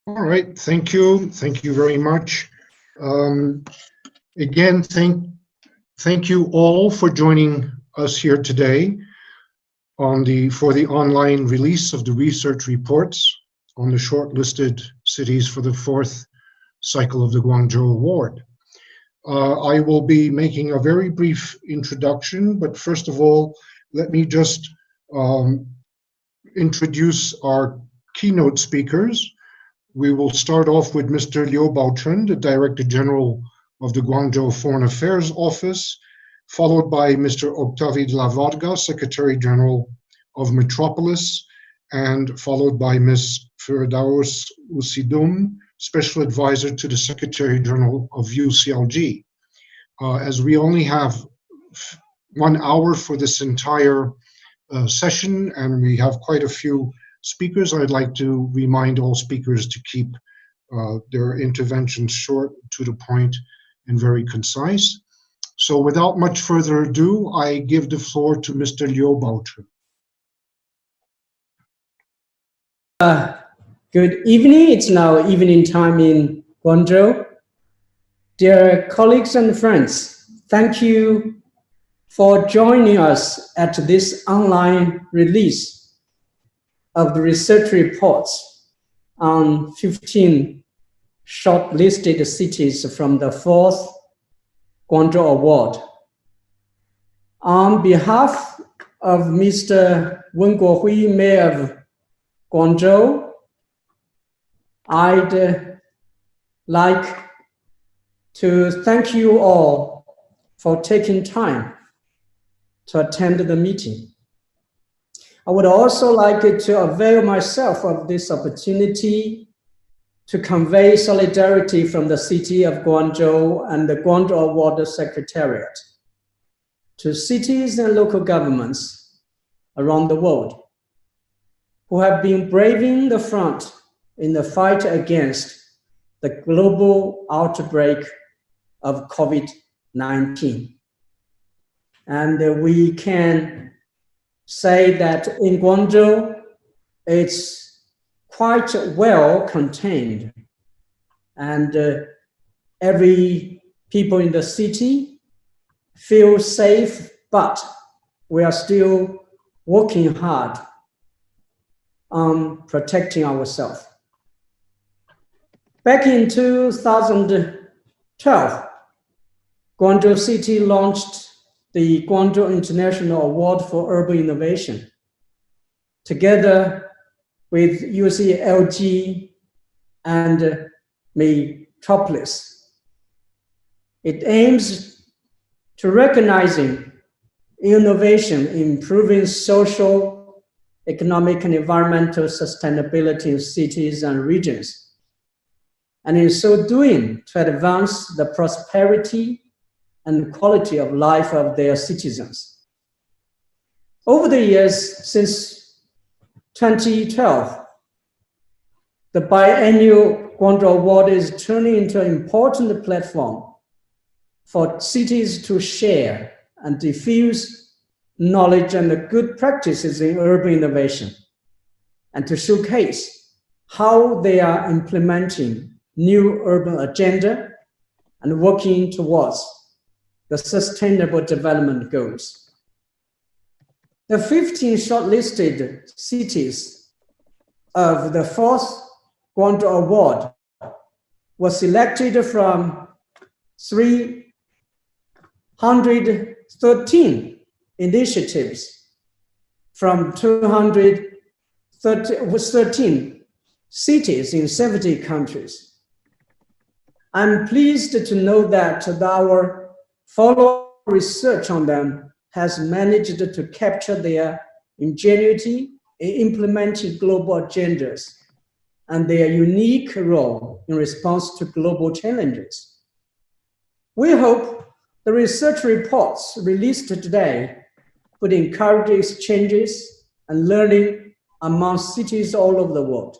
All right, thank you. Thank you very much. Um, Again, thank you all for joining us here today for the online release of the research reports on the shortlisted cities for the fourth cycle of the Guangzhou Award. I will be making a very brief introduction, but first of all, let me just um, introduce our keynote speakers. We will start off with Mr. Liu Baochun, the Director General of the Guangzhou Foreign Affairs Office, followed by Mr. Octavio de la Varga, Secretary General of Metropolis, and followed by Ms. Firdaus Usidum, Special Advisor to the Secretary General of UCLG. As we only have 1 hour for this entire session, and we have quite a few speakers, I'd like to remind all speakers to keep their interventions short, to the point, and very concise. So without much further ado, I give the floor to Mr. Liu Baochun. Good evening. It's now evening time in Guangzhou. Dear colleagues and friends, thank you for joining us at this online release of the research reports on 15 shortlisted cities from the fourth Guangzhou Award. On behalf of Mr. Wen Guohui, Mayor of Guangzhou, I'd like to thank you all for taking time to attend the meeting. I would also like to avail myself of this opportunity to convey solidarity from the city of Guangzhou and the Guangzhou Award Secretariat to cities and local governments around the world who have been braving the front in the fight against the global outbreak of COVID-19. And we can say that in Guangzhou, it's quite well contained. And every people in the city feel safe, but we are still working hard on protecting ourselves. Back in 2012, Guangzhou City launched the Guangzhou International Award for Urban Innovation, together with UCLG and Metropolis. It aims to recognizing innovation, improving social, economic, and environmental sustainability in cities and regions, and in so doing, to advance the prosperity and quality of life of their citizens. Over the years, since 2012, the biennial Guangzhou Award is turning into an important platform for cities to share and diffuse knowledge and the good practices in urban innovation, and to showcase how they are implementing new urban agenda and working towards the Sustainable Development Goals. The 15 shortlisted cities of the fourth Guangzhou Award were selected from 313 initiatives from 213 cities in 70 countries. I'm pleased to know that our follow-up research on them has managed to capture their ingenuity in implementing global agendas and their unique role in response to global challenges. We hope the research reports released today would encourage exchanges and learning among cities all over the world,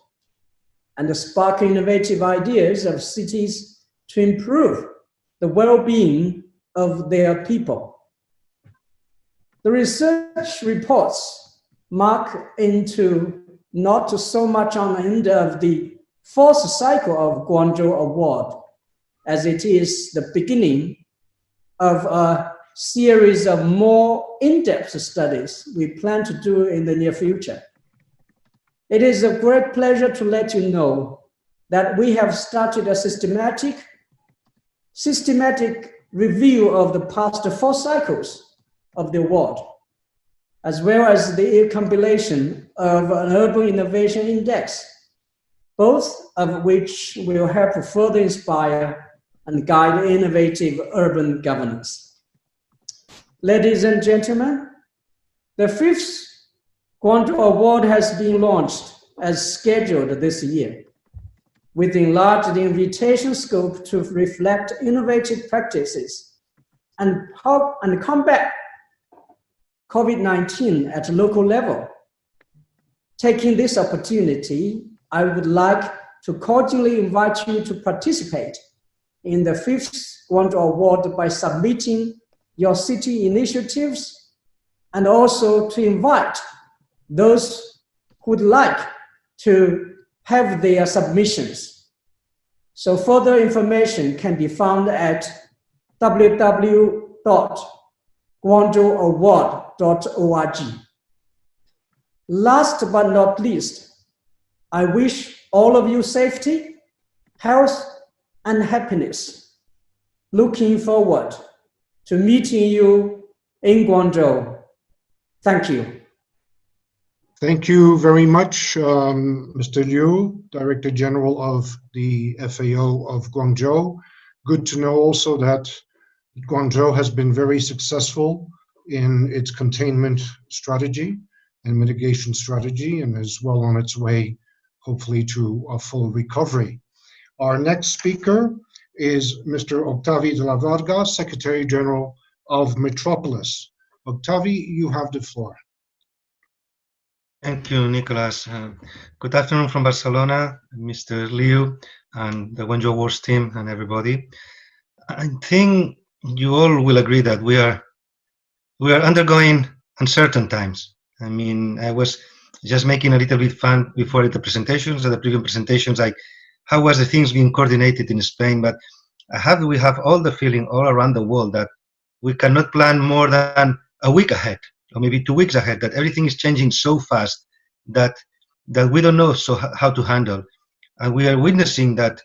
and spark innovative ideas of cities to improve the well-being of their people. The research reports mark into not so much on the end of the fourth cycle of Guangzhou Award, as it is the beginning of a series of more in-depth studies we plan to do in the near future. It is a great pleasure to let you know that we have started a systematic review of the past 4 cycles of the award, as well as the compilation of an Urban Innovation Index, both of which will help further inspire and guide innovative urban governance. Ladies and gentlemen, the 5th Guangzhou Award has been launched as scheduled this year, with enlarged invitation scope to reflect innovative practices and combat COVID-19 at local level. Taking this opportunity, I would like to cordially invite you to participate in the 5th Guangzhou Award by submitting your city initiatives, and also to invite those who would like to have their submissions. So further information can be found at www.guangzhouaward.org. Last but not least, I wish all of you safety, health, and happiness. Looking forward to meeting you in Guangzhou. Thank you. Thank you very much, Mr. Liu, Director General of the FAO of Guangzhou. Good to know also that Guangzhou has been very successful in its containment strategy and mitigation strategy, and is well on its way, hopefully, to a full recovery. Our next speaker is Mr. Octavi de la Varga, Secretary General of Metropolis. Octavi, you have the floor. Thank you, Nicolas. Good afternoon from Barcelona, Mr. Liu, and the Guangzhou Awards team, and everybody. I think you all will agree that we are undergoing uncertain times. I mean, I was just making a little bit fun before the presentations, the previous presentations, like how was the things being coordinated in Spain, but we have all the feeling all around the world that we cannot plan more than a week ahead, or maybe 2 weeks ahead, that everything is changing so fast that we don't know how to handle. And we are witnessing that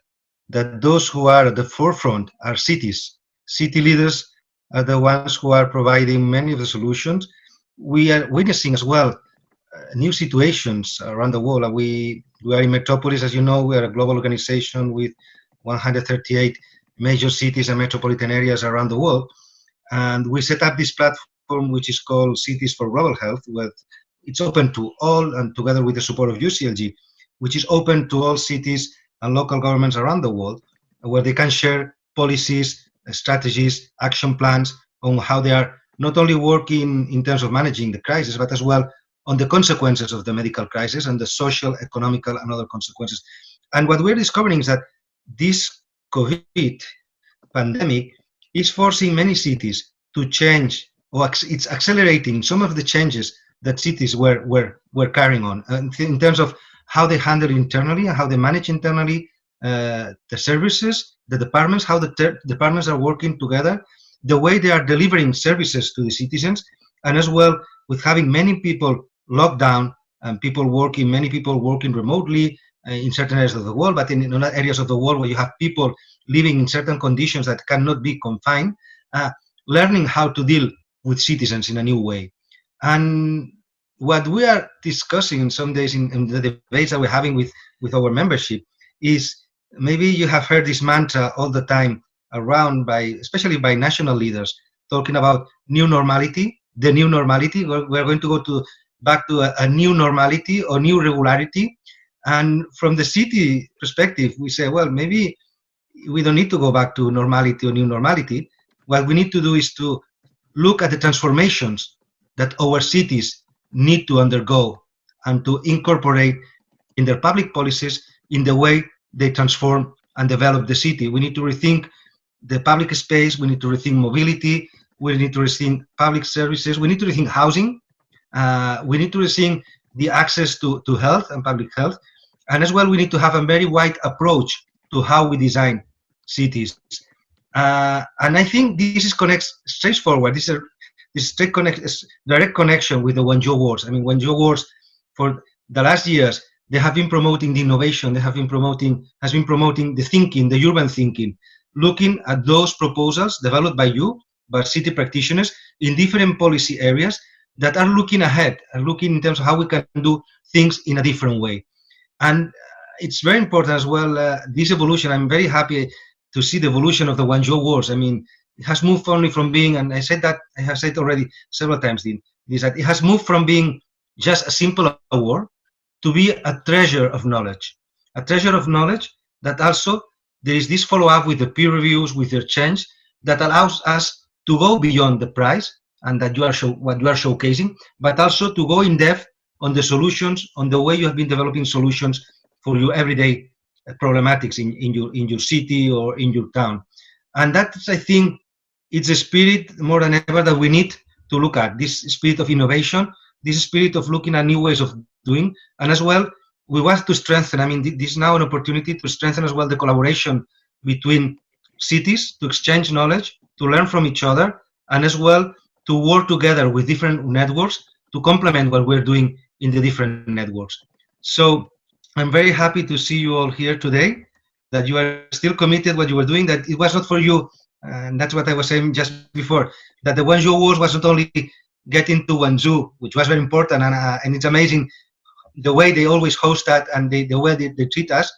those who are at the forefront are cities. City leaders are the ones who are providing many of the solutions. We are witnessing as well new situations around the world. We are in Metropolis, as you know. We are a global organization with 138 major cities and metropolitan areas around the world. And we set up this platform, which is called Cities for Global Health, where it's open to all, and together with the support of UCLG, which is open to all cities and local governments around the world, where they can share policies, strategies, action plans on how they are not only working in terms of managing the crisis, but as well on the consequences of the medical crisis and the social, economical, and other consequences. And what we're discovering is that this COVID pandemic is forcing many cities to change, or it's accelerating some of the changes that cities were carrying on in terms of how they handle internally and how they manage internally the services, the departments, how the departments are working together, the way they are delivering services to the citizens, and as well with having many people locked down and many people working remotely in certain areas of the world, but in other areas of the world where you have people living in certain conditions that cannot be confined, learning how to deal with citizens in a new way. And what we are discussing in some days in the debates that we're having with our membership is, maybe you have heard this mantra all the time around, especially by national leaders, talking about new normality, the new normality. We're going to go back to a new normality or new regularity. And from the city perspective, we say, well, maybe we don't need to go back to normality or new normality. What we need to do is to look at the transformations that our cities need to undergo and to incorporate in their public policies in the way they transform and develop the city. We need to rethink the public space. We need to rethink mobility. We need to rethink public services. We need to rethink housing. We need to rethink the access to health and public health. And as well, we need to have a very wide approach to how we design cities. And I think this is straightforward. This direct connection with the Guangzhou Wars. I mean, Guangzhou Wars, for the last years, they have been promoting the innovation. They have been promoting the thinking, the urban thinking, looking at those proposals developed by you, by city practitioners in different policy areas that are looking ahead, are looking in terms of how we can do things in a different way. And it's very important as well, this evolution. I'm very happy to see the evolution of the Guangzhou Wars. I mean, it has moved only from being, and I have said already several times, Dean, is that it has moved from being just a simple award to be a treasure of knowledge. A treasure of knowledge that also there is this follow-up with the peer reviews, with the change, that allows us to go beyond the prize and that what you are showcasing, but also to go in depth on the solutions, on the way you have been developing solutions for your everyday problematics in your city or in your town. And that's, I think, it's a spirit more than ever that we need to look at, this spirit of innovation, this spirit of looking at new ways of doing. And as well, we want to strengthen, I mean, this is now an opportunity to strengthen as well the collaboration between cities, to exchange knowledge, to learn from each other, and as well to work together with different networks to complement what we're doing in the different networks. So I'm very happy to see you all here today, that you are still committed what you were doing, that it was not for you, and that's what I was saying just before, that the Guangzhou Wars was not only getting to Guangzhou, which was very important, and it's amazing the way they always host that and the way they treat us,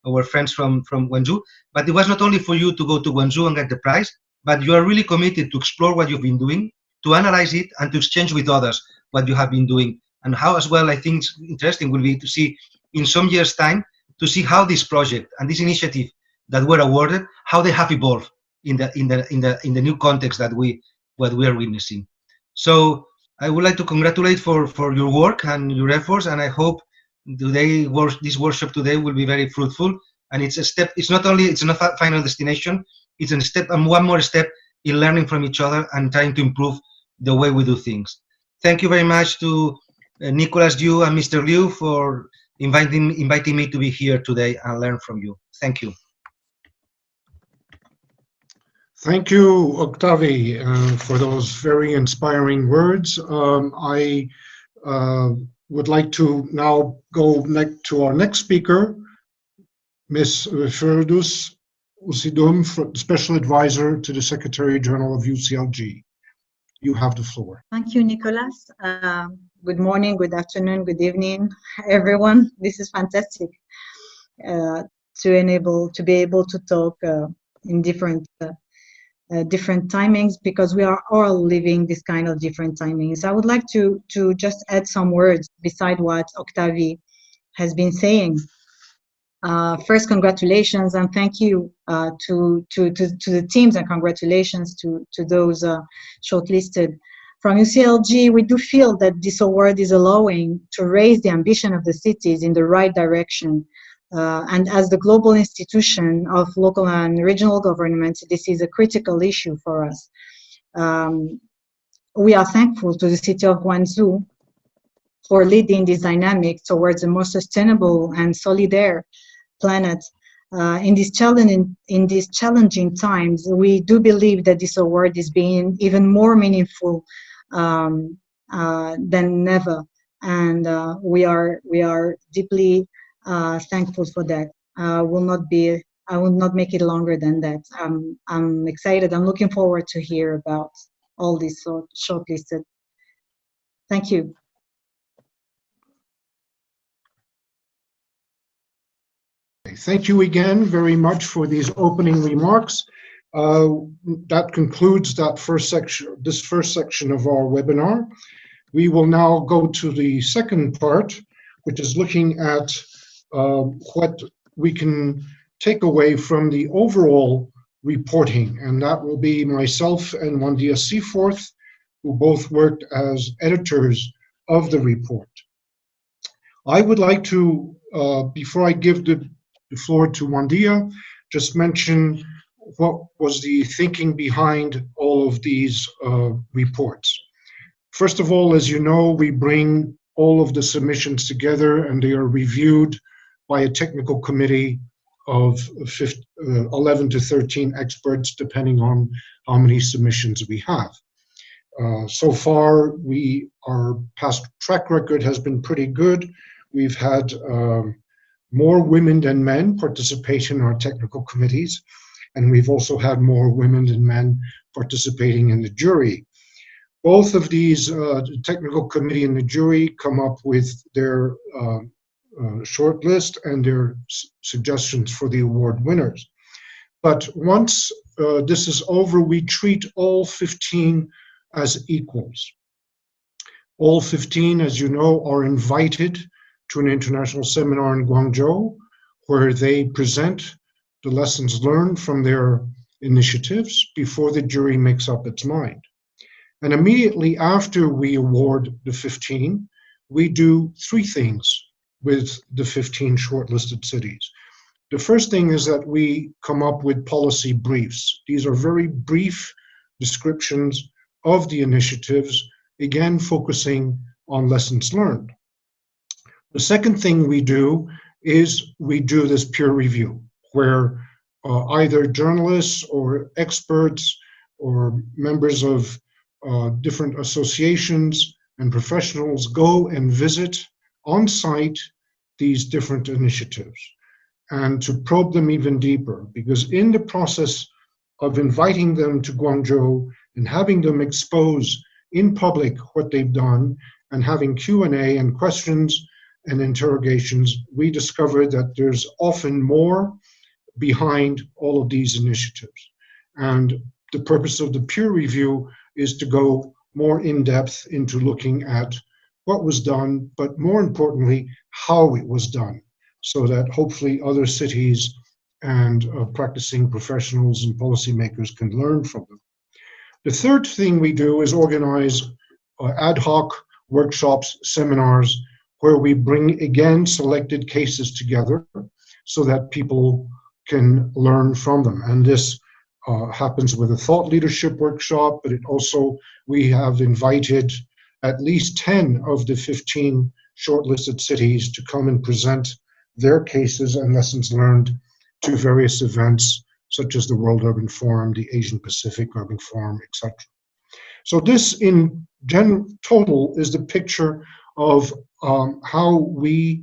our friends from Guangzhou, but it was not only for you to go to Guangzhou and get the prize, but you are really committed to explore what you've been doing, to analyze it, and to exchange with others what you have been doing. And how as well, I think it's interesting will be to see in some years' time, to see how this project and this initiative that were awarded, how they have evolved in the new context that we are witnessing. So I would like to congratulate for your work and your efforts, and I hope this workshop today will be very fruitful. And it's a step. It's not a final destination. It's a step, and one more step in learning from each other and trying to improve the way we do things. Thank you very much to Nicolas, you, and Mr. Liu for inviting me to be here today and learn from you. Thank you. Thank you, Octavi, for those very inspiring words. I would like to now go to our next speaker, Ms. Firdous Usidum, Special Advisor to the Secretary General of UCLG. You have the floor. Thank you, Nicolas. Good morning, good afternoon, good evening, everyone. This is fantastic to be able to talk in different timings, because we are all living this kind of different timings. I would like to just add some words beside what Octavi has been saying. First, congratulations and thank you to the teams, and congratulations to those shortlisted. From UCLG, we do feel that this award is allowing to raise the ambition of the cities in the right direction. And as the global institution of local and regional governments, this is a critical issue for us. We are thankful to the city of Guangzhou for leading this dynamic towards a more sustainable and solidaire planet. In these challenging times, we do believe that this award is being even more meaningful than ever, and we are deeply thankful for that. I will not make it longer than that. I'm excited. I'm looking forward to hear about all these shortlisted. Thank you. Thank you again very much for these opening remarks. That concludes this first section of our webinar. We will now go to the second part, which is looking at what we can take away from the overall reporting, and that will be myself and Wandia Seaforth, who both worked as editors of the report. I would like to, before I give the floor to Wandia, just mention what was the thinking behind all of these reports. First of all, as you know, we bring all of the submissions together and they are reviewed by a technical committee of 11 to 13 experts, depending on how many submissions we have. So far, our past track record has been pretty good. We've had more women than men participate in our technical committees, and we've also had more women than men participating in the jury. Both of these, the technical committee and the jury, come up with their short list and their suggestions for the award winners. But once this is over, we treat all 15 as equals. All 15, as you know, are invited to an international seminar in Guangzhou, where they present the lessons learned from their initiatives before the jury makes up its mind. And immediately after we award the 15, we do three things with the 15 shortlisted cities. The first thing is that we come up with policy briefs. These are very brief descriptions of the initiatives, again focusing on lessons learned. The second thing we do is we do this peer review, where either journalists or experts or members of different associations and professionals go and visit on site these different initiatives and to probe them even deeper, because in the process of inviting them to Guangzhou and having them expose in public what they've done and having Q&A and questions and interrogations, we discovered that there's often more behind all of these initiatives. And the purpose of the peer review is to go more in depth into looking at what was done, but more importantly, how it was done, so that hopefully other cities and practicing professionals and policymakers can learn from them. The third thing we do is organize ad hoc workshops, seminars, where we bring again selected cases together so that people can learn from them. And this happens with a thought leadership workshop, but it also, we have invited at least 10 of the 15 shortlisted cities to come and present their cases and lessons learned to various events, such as the World Urban Forum, the Asian Pacific Urban Forum, etc. So this in total is the picture of how we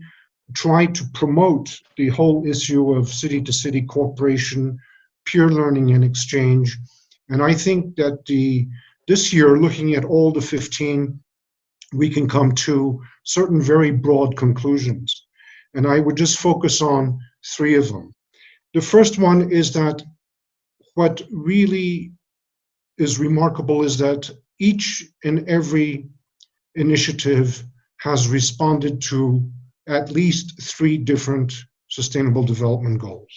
try to promote the whole issue of city-to-city cooperation, peer learning and exchange. And I think that this year, looking at all the 15, we can come to certain very broad conclusions. And I would just focus on three of them. The first one is that what really is remarkable is that each and every initiative has responded to at least 3 different sustainable development goals.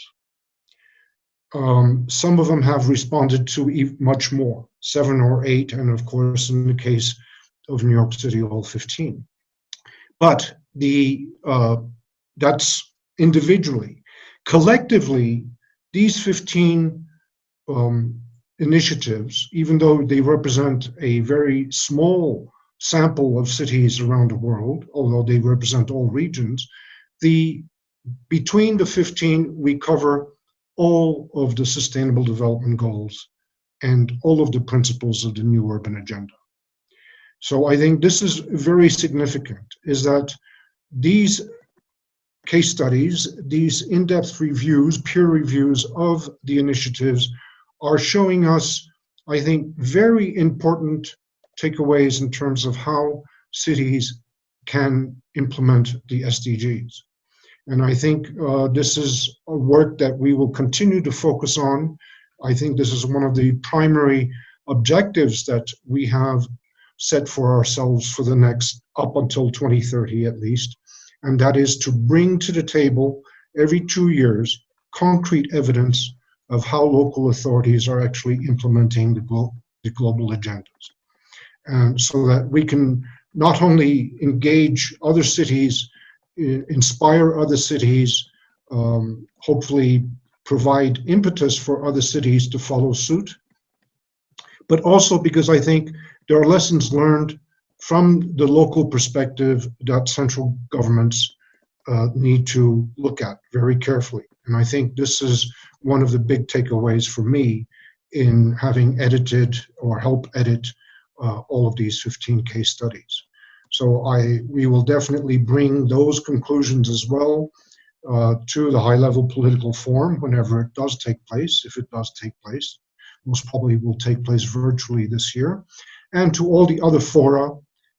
Some of them have responded to much more, 7 or 8, and of course, in the case of New York City, all 15. But that's individually. Collectively, these 15 initiatives, even though they represent a very small sample of cities around the world, although they represent all regions, between the 15, we cover all of the Sustainable Development Goals and all of the principles of the New Urban Agenda. So I think this is very significant, is that these case studies, these in-depth reviews, peer reviews of the initiatives are showing us, I think, very important takeaways in terms of how cities can implement the SDGs. And I think this is a work that we will continue to focus on. I think this is one of the primary objectives that we have set for ourselves for the next, up until 2030 at least, and that is to bring to the table every 2 years concrete evidence of how local authorities are actually implementing the global agendas. And so that we can not only engage other cities, inspire other cities, hopefully provide impetus for other cities to follow suit, but also because I think there are lessons learned from the local perspective that central governments need to look at very carefully. And I think this is one of the big takeaways for me in having edited or helped edit all of these 15 case studies. So we will definitely bring those conclusions as well to the high-level political forum whenever it does take place, if it does take place. Most probably will take place virtually this year, and to all the other fora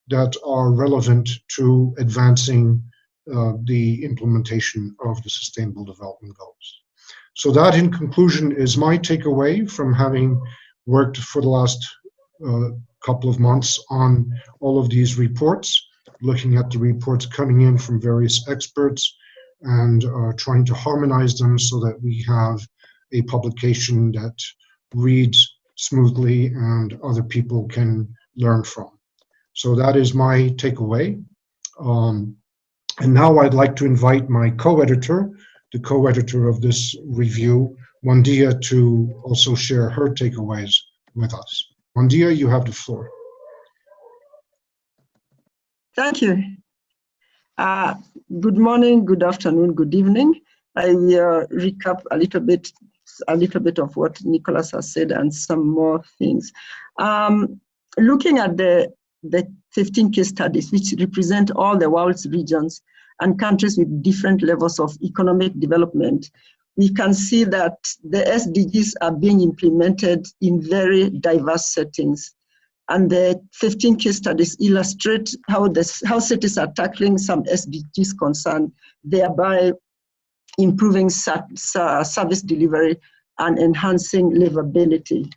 that are relevant to advancing the implementation of the Sustainable Development Goals. So that, in conclusion, is my takeaway from having worked for the last couple of months on all of these reports, looking at the reports coming in from various experts and trying to harmonize them so that we have a publication that reads smoothly and other people can learn from. So that is my takeaway. And now I'd like to invite my co-editor, the co-editor of this review, Wandia, to also share her takeaways with us. Wandia, you have the floor. Thank you. Good morning, good afternoon, good evening. I will recap a little bit of what Nicholas has said and some more things. Looking at the 15 case studies, which represent all the world's regions and countries with different levels of economic development, we can see that the SDGs are being implemented in very diverse settings. And the 15 case studies illustrate how cities are tackling some SDGs concern, thereby improving service delivery and enhancing livability.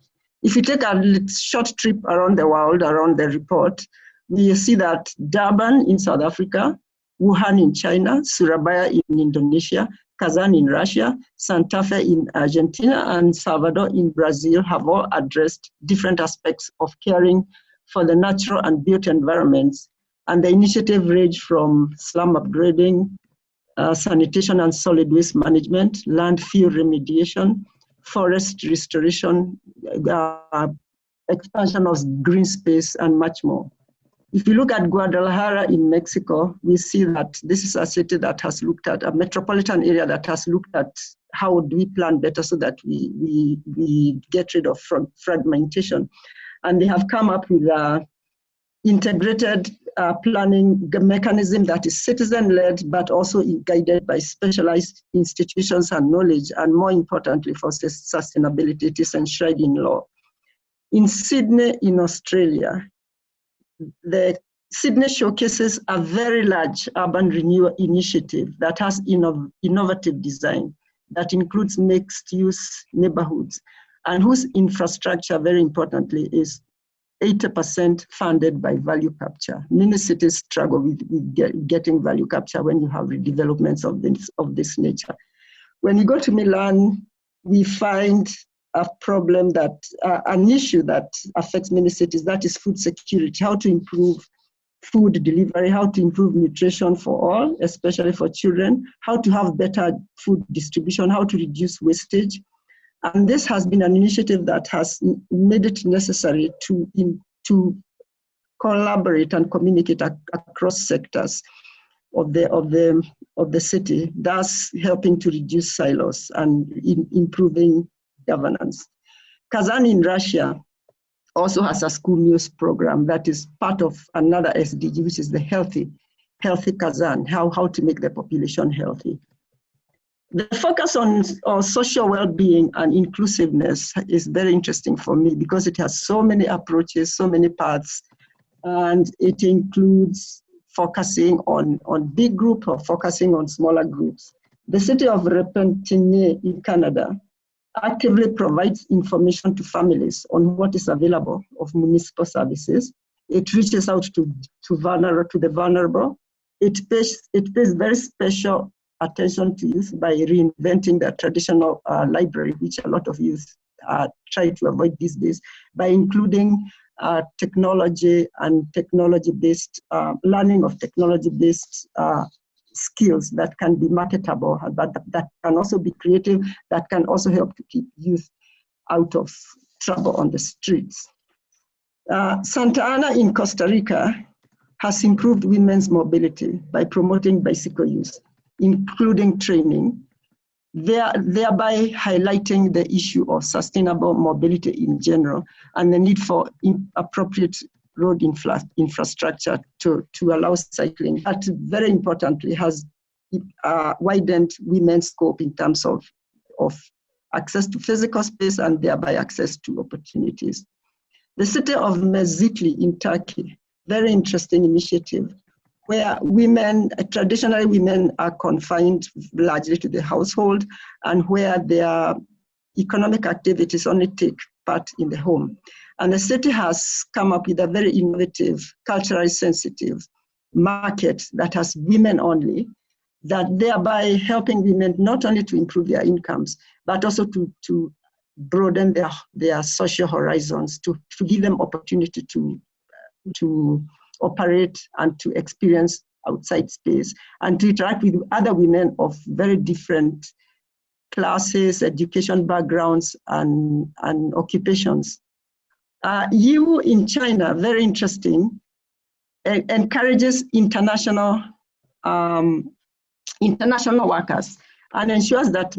If you take a short trip around the world, around the report, we see that Durban in South Africa, Wuhan in China, Surabaya in Indonesia, Kazan in Russia, Santa Fe in Argentina, and Salvador in Brazil have all addressed different aspects of caring for the natural and built environments. And the initiative ranged from slum upgrading, sanitation and solid waste management, landfill remediation, forest restoration, expansion of green space, and much more. If you look at Guadalajara in Mexico, we see that this is a city that has looked at a metropolitan area that has looked at how do we plan better so that we get rid of fragmentation. And they have come up with an integrated planning mechanism that is citizen-led, but also guided by specialized institutions and knowledge, and more importantly for sustainability, it is enshrined in law. In Sydney, in Australia, the Sydney showcases a very large urban renewal initiative that has innovative design that includes mixed-use neighborhoods and whose infrastructure, very importantly, is 80% funded by value capture. Many cities struggle with getting value capture when you have redevelopments of this nature. When you go to Milan, we find a problem an issue that affects many cities, that is food security, how to improve food delivery, how to improve nutrition for all, especially for children, how to have better food distribution, how to reduce wastage. And this has been an initiative that has made it necessary to collaborate and communicate across sectors of the city, thus helping to reduce silos and improving governance. Kazan in Russia also has a school meals program that is part of another SDG, which is the healthy Kazan, how to make the population healthy. The focus on social well-being and inclusiveness is very interesting for me because it has so many approaches, so many paths, and it includes focusing on big groups or focusing on smaller groups. The city of Repentigny in Canada actively provides information to families on what is available of municipal services. It reaches out to the vulnerable. It pays very special attention to youth by reinventing the traditional library, which a lot of youth try to avoid these days, by including technology and technology-based learning of technology-based skills that can be marketable, but that can also be creative, that can also help to keep youth out of trouble on the streets. Santa Ana in Costa Rica has improved women's mobility by promoting bicycle use. including training, thereby highlighting the issue of sustainable mobility in general and the need for appropriate road infrastructure to allow cycling. That very importantly has widened women's scope in terms of access to physical space and thereby access to opportunities. The city of Mezitli in Turkey, very interesting initiative, where traditionally women are confined largely to the household and where their economic activities only take part in the home. And the city has come up with a very innovative, culturally sensitive market that has women only, that thereby helping women not only to improve their incomes, but also to broaden their social horizons, to give them opportunity to operate and to experience outside space and to interact with other women of very different classes, education backgrounds, and occupations. EU in China, very interesting, encourages international workers and ensures that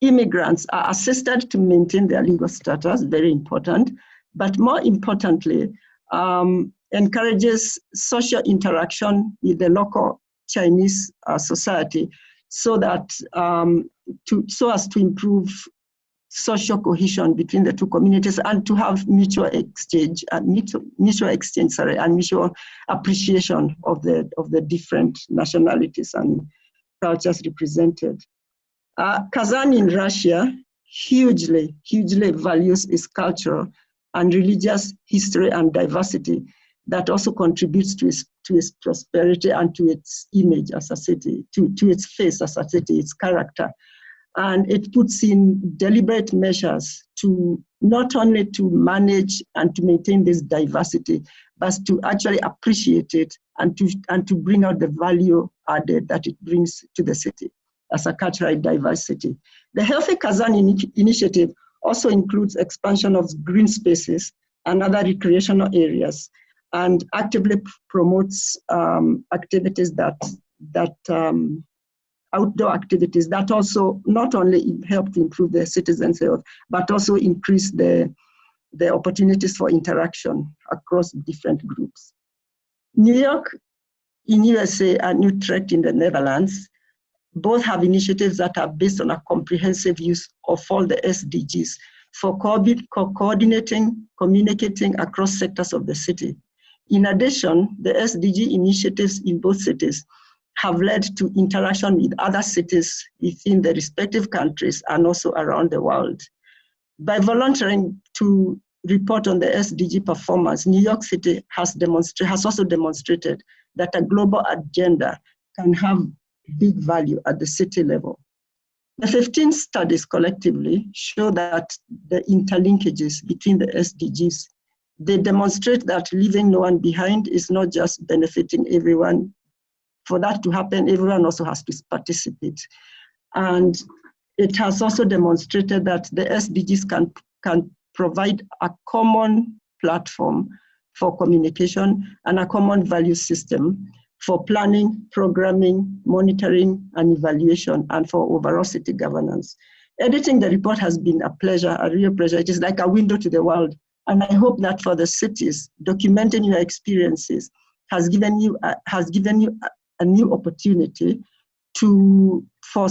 immigrants are assisted to maintain their legal status, very important, but more importantly, encourages social interaction with the local Chinese society so as to improve social cohesion between the two communities and to have mutual exchange and mutual appreciation of the different nationalities and cultures represented. Kazan in Russia hugely values its cultural and religious history and diversity that also contributes to its prosperity and to its image as a city, to its face as a city, its character. And it puts in deliberate measures to not only to manage and to maintain this diversity, but to actually appreciate it and to bring out the value added that it brings to the city as a cultural diversity. The Healthy Kazan initiative also includes expansion of green spaces and other recreational areas, and actively promotes activities outdoor activities that also not only help to improve the citizens' health, but also increase the opportunities for interaction across different groups. New York in USA and Utrecht in the Netherlands both have initiatives that are based on a comprehensive use of all the SDGs for coordinating, communicating across sectors of the city. In addition, the SDG initiatives in both cities have led to interaction with other cities within the respective countries and also around the world. By volunteering to report on the SDG performance, New York City has also demonstrated that a global agenda can have big value at the city level. The 15 studies collectively show that the interlinkages between the SDGs, they demonstrate that leaving no one behind is not just benefiting everyone. For that to happen, everyone also has to participate. And it has also demonstrated that the SDGs can provide a common platform for communication and a common value system for planning, programming, monitoring, and evaluation, and for overall city governance. Editing the report has been a pleasure, a real pleasure. It is like a window to the world. And I hope that for the cities, documenting your experiences has given you a new opportunity for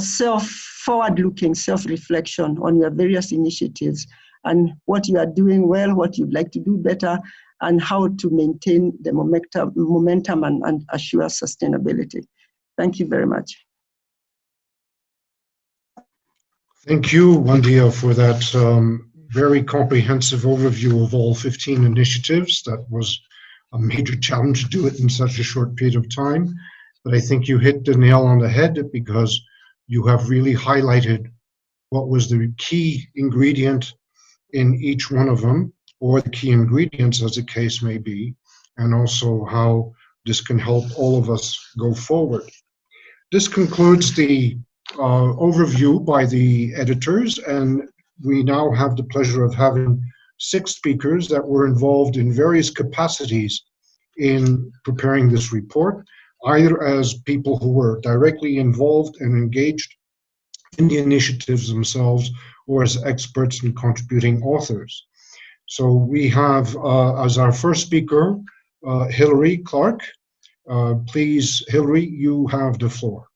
forward-looking self-reflection on your various initiatives and what you are doing well, what you'd like to do better, and how to maintain the momentum and assure sustainability. Thank you very much. Thank you, Wandia, for that very comprehensive overview of all 15 initiatives. That was a major challenge to do it in such a short period of time. But I think you hit the nail on the head because you have really highlighted what was the key ingredient in each one of them, or the key ingredients as the case may be, and also how this can help all of us go forward. This concludes the overview by the editors, and we now have the pleasure of having 6 speakers that were involved in various capacities in preparing this report. either as people who were directly involved and engaged in the initiatives themselves or as experts and contributing authors. So we have as our first speaker, Hilary Clark. Please, Hilary, you have the floor.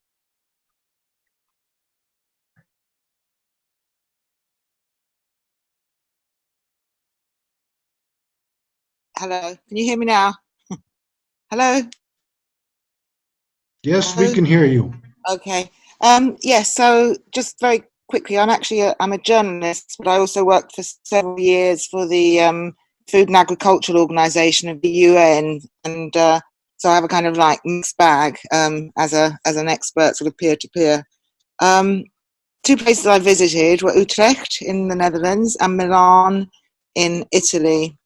Hello, can you hear me now? Hello? Yes, Hello? we can hear you. Okay. Yes, so just very quickly, I'm a journalist, but I also worked for several years for the Food and Agricultural Organization of the UN, and so I have a kind of like mixed bag as an expert, sort of peer-to-peer. Two places I visited were Utrecht in the Netherlands and Milan in Italy.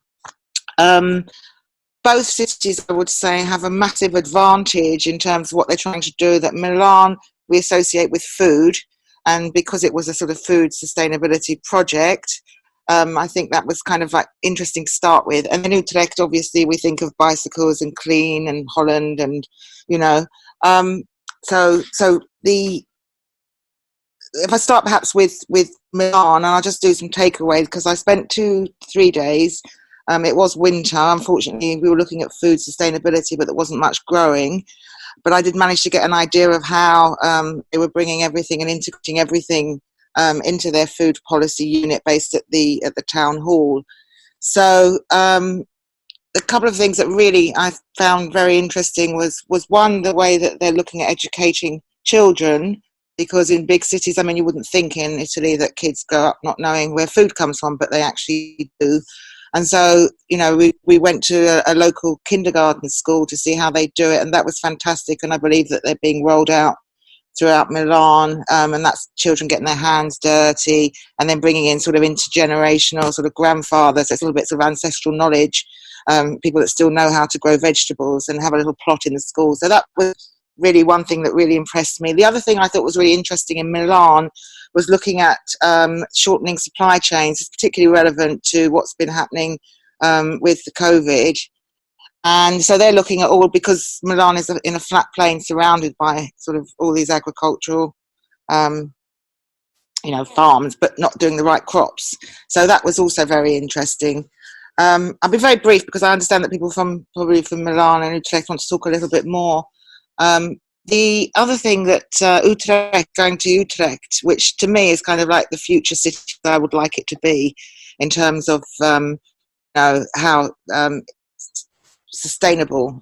Both cities, I would say, have a massive advantage in terms of what they're trying to do. That Milan we associate with food, and because it was a sort of food sustainability project, I think that was kind of like interesting to start with. And then Utrecht, obviously, we think of bicycles and clean and Holland, and so if I start perhaps with Milan, and I'll just do some takeaways because I spent 2-3 days. It was winter. Unfortunately, we were looking at food sustainability, but there wasn't much growing. But I did manage to get an idea of how they were bringing everything and integrating everything into their food policy unit based at the town hall. So a couple of things that really I found very interesting was one, the way that they're looking at educating children. Because in big cities, I mean, you wouldn't think in Italy that kids grow up not knowing where food comes from, but they actually do. And so, we went to a local kindergarten school to see how they do it, and that was fantastic. And I believe that they're being rolled out throughout Milan, and that's children getting their hands dirty and then bringing in sort of intergenerational sort of grandfathers. So it's a little bit sort of ancestral knowledge, people that still know how to grow vegetables and have a little plot in the school. So that was really one thing that really impressed me. The other thing I thought was really interesting in Milan was looking at shortening supply chains. It's particularly relevant to what's been happening with the COVID. And so they're looking at all, because Milan is in a flat plain surrounded by sort of all these agricultural farms, but not doing the right crops. So that was also very interesting. I'll be very brief because I understand that people probably from Milan and Utrecht want to talk a little bit more. The other thing that going to Utrecht, which to me is kind of like the future city that I would like it to be in terms of how sustainable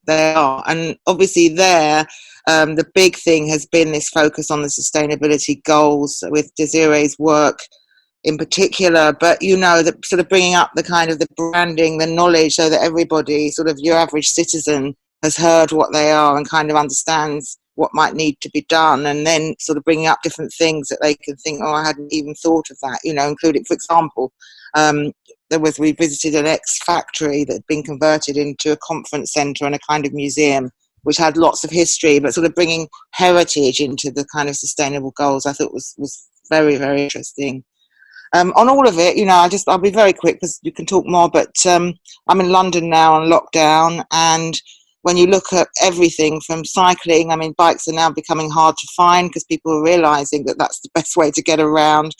they are. And obviously there the big thing has been this focus on the sustainability goals with Desiree's work in particular, but that sort of bringing up the kind of the branding, the knowledge, so that everybody, sort of your average citizen, has heard what they are and kind of understands what might need to be done, and then sort of bringing up different things that they can think, oh, I hadn't even thought of that, including, for example, we visited an ex-factory that had been converted into a conference centre and a kind of museum, which had lots of history, but sort of bringing heritage into the kind of sustainable goals, I thought was very, very interesting. On all of it, I'll be very quick because you can talk more, but I'm in London now on lockdown, and when you look at everything from cycling, I mean, bikes are now becoming hard to find because people are realising that that's the best way to get around,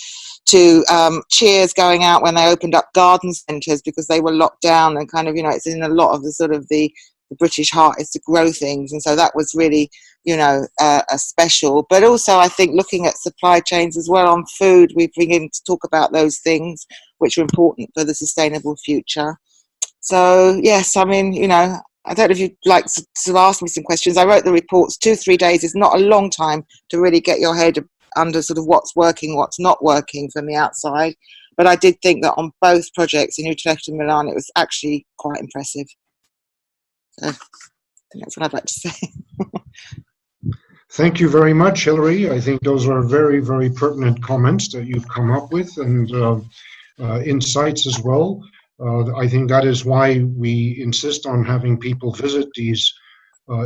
to cheers going out when they opened up garden centres because they were locked down, and kind of, it's in a lot of the sort of the British heart is to grow things. And so that was really, a special. But also, I think looking at supply chains as well on food, we begin to talk about those things which are important for the sustainable future. So, yes, I mean, I don't know if you'd like to ask me some questions. I wrote the reports. 2-3 days is not a long time to really get your head under sort of what's working, what's not working from the outside. But I did think that on both projects in Utrecht and Milan, it was actually quite impressive. So I think that's what I'd like to say. Thank you very much, Hilary. I think those are very, very pertinent comments that you've come up with, and insights as well. I think that is why we insist on having people visit these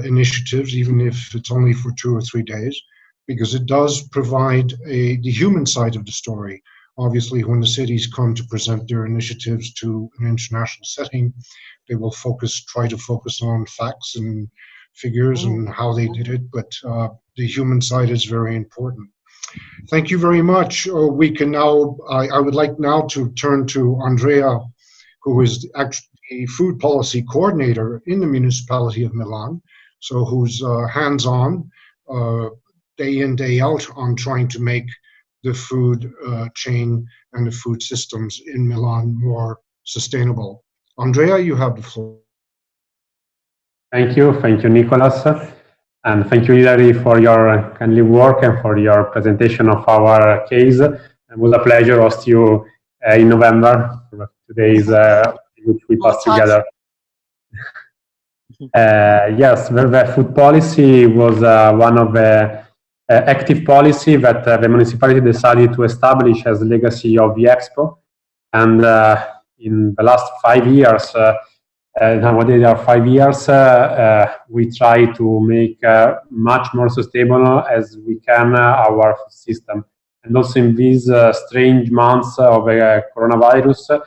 initiatives, even if it's only for 2 or 3 days, because it does provide the human side of the story. Obviously, when the cities come to present their initiatives to an international setting, they will try to focus on facts and figures and how they did it, but the human side is very important. Thank you very much. We can now, I would like now to turn to Andrea, who is actually the food policy coordinator in the municipality of Milan, so who's hands-on, day in, day out on trying to make the food chain and the food systems in Milan more sustainable. Andrea, you have the floor. Thank you, Nicolas, and thank you, Hilary, for your kindly work and for your presentation of our case. It was a pleasure host you in November. Today's which we passed together. Yes, the food policy was one of the active policy that the municipality decided to establish as legacy of the Expo, and in the last 5 years. Nowadays, there are 5 years, we try to make much more sustainable as we can our food system. And also in these strange months of coronavirus,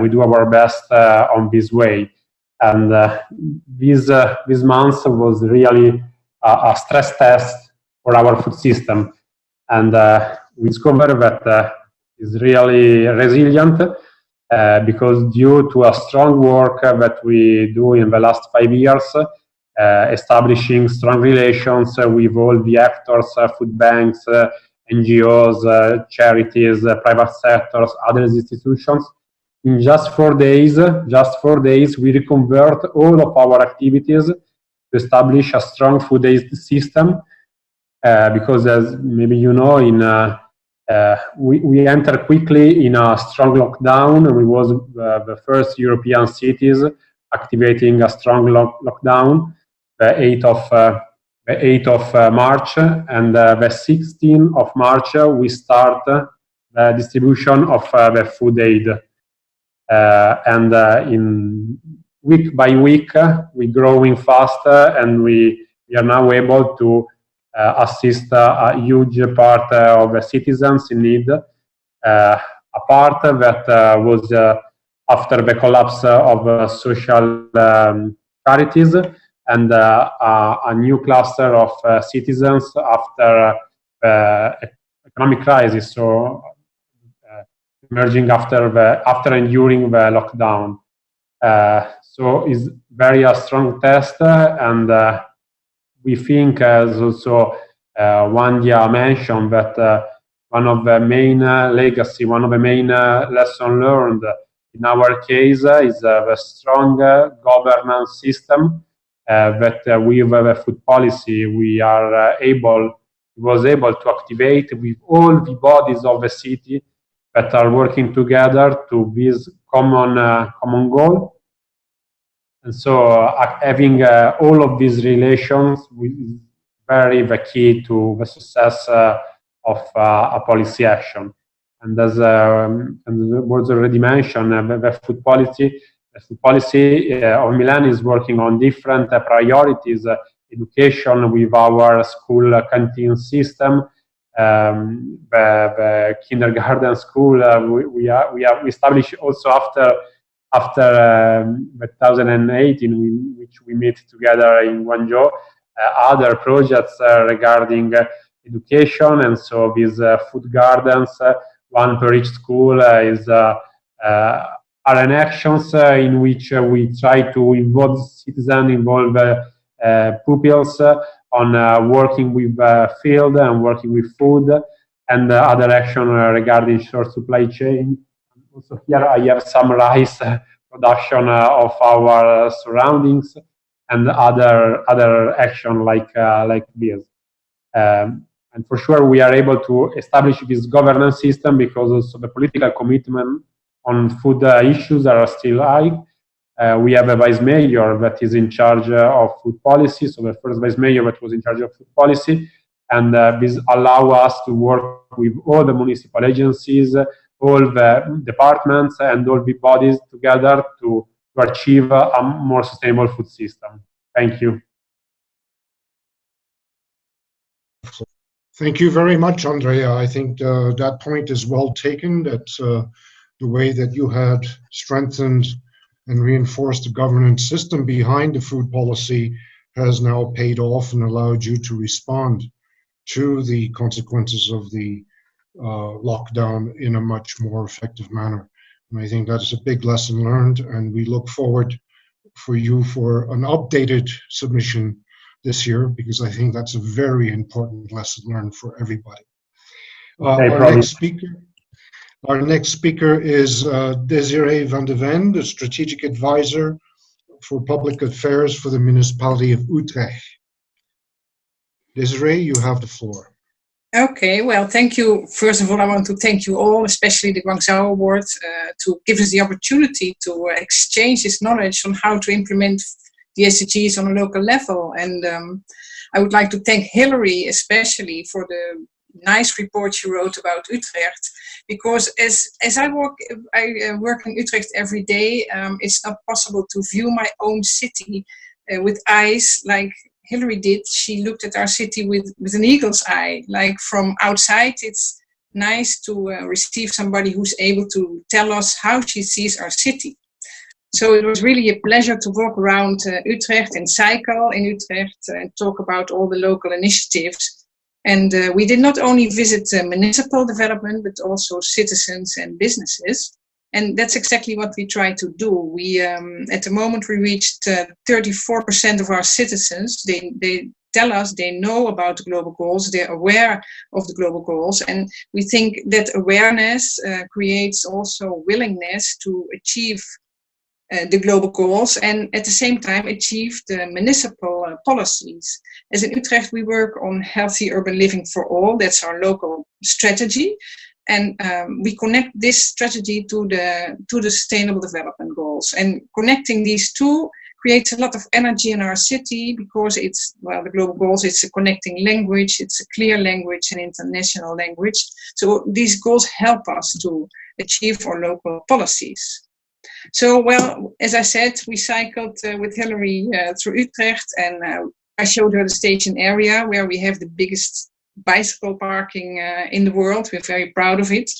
we do our best on this way. And this month was really a stress test for our food system. And we discovered that it's really resilient. Because due to a strong work that we do in the last 5 years, establishing strong relations with all the actors, food banks, NGOs, charities, private sectors, other institutions, in just 4 days, we reconvert all of our activities to establish a strong food aid system. Because as maybe you know, we entered quickly in a strong lockdown, and we was the first European cities activating a strong lockdown, the 8th of March, and the 16th of March we start the distribution of the food aid, and in week by week we're growing faster, and we are now able to assist a huge part of the citizens in need. A part that was after the collapse of social charities, and a new cluster of citizens after economic crisis, so emerging after and during the lockdown. So it's very a strong test, and we think, as also Wandia mentioned, that one of the main legacy, one of the main lessons learned in our case is the strong governance system that with the food policy we was able to activate with all the bodies of the city that are working together to this common goal. And so having all of these relations is very the key to the success of a policy action. And as was already mentioned, the food policy of Milan is working on different priorities: education with our school canteen system, the kindergarten school. We established also after 2018, in which we meet together in Guangzhou, other projects regarding education, and so these food gardens, one per each school, are an actions in which we try to involve citizens, involve pupils on working with field and working with food, and other action regarding short supply chain. Also here I have summarized production of our surroundings and other action like this. And for sure we are able to establish this governance system because also the political commitment on food issues are still high. We have a vice mayor that is in charge of food policy, so the first vice mayor that was in charge of food policy, and this allow us to work with all the municipal agencies, all the departments, and all the bodies together to achieve a more sustainable food system. Thank you. Thank you very much, Andrea. I think that point is well taken, that the way that you had strengthened and reinforced the governance system behind the food policy has now paid off and allowed you to respond to the consequences of the lockdown in a much more effective manner. And I think that is a big lesson learned, and we look forward for you for an updated submission this year, because I think that's a very important lesson learned for everybody. Our next speaker is Desiree van de Ven, the Strategic Advisor for Public Affairs for the Municipality of Utrecht. Desiree, you have the floor. Okay, well, thank you. First of all, I want to thank you all, especially the Guangzhou Award, to give us the opportunity to exchange this knowledge on how to implement the SDGs on a local level. And I would like to thank Hillary especially for the nice report she wrote about Utrecht, because as I work in Utrecht every day, it's not possible to view my own city with eyes like Hillary did. She looked at our city with an eagle's eye. Like from outside, it's nice to receive somebody who's able to tell us how she sees our city. So it was really a pleasure to walk around Utrecht and cycle in Utrecht and talk about all the local initiatives. And we did not only visit municipal development, but also citizens and businesses. And that's exactly what we try to do. We, at the moment, we reached 34% of our citizens. They tell us they know about the global goals. They're aware of the global goals. And we think that awareness creates also willingness to achieve the global goals and at the same time achieve the municipal policies. As in Utrecht, we work on healthy urban living for all. That's our local strategy. And we connect this strategy to the Sustainable Development Goals. And connecting these two creates a lot of energy in our city because it's, well, the global goals, it's a connecting language, it's a clear language, an international language. So these goals help us to achieve our local policies. So, well, as I said, we cycled with Hillary through Utrecht, and I showed her the station area where we have the biggest bicycle parking in the world. We're very proud of it.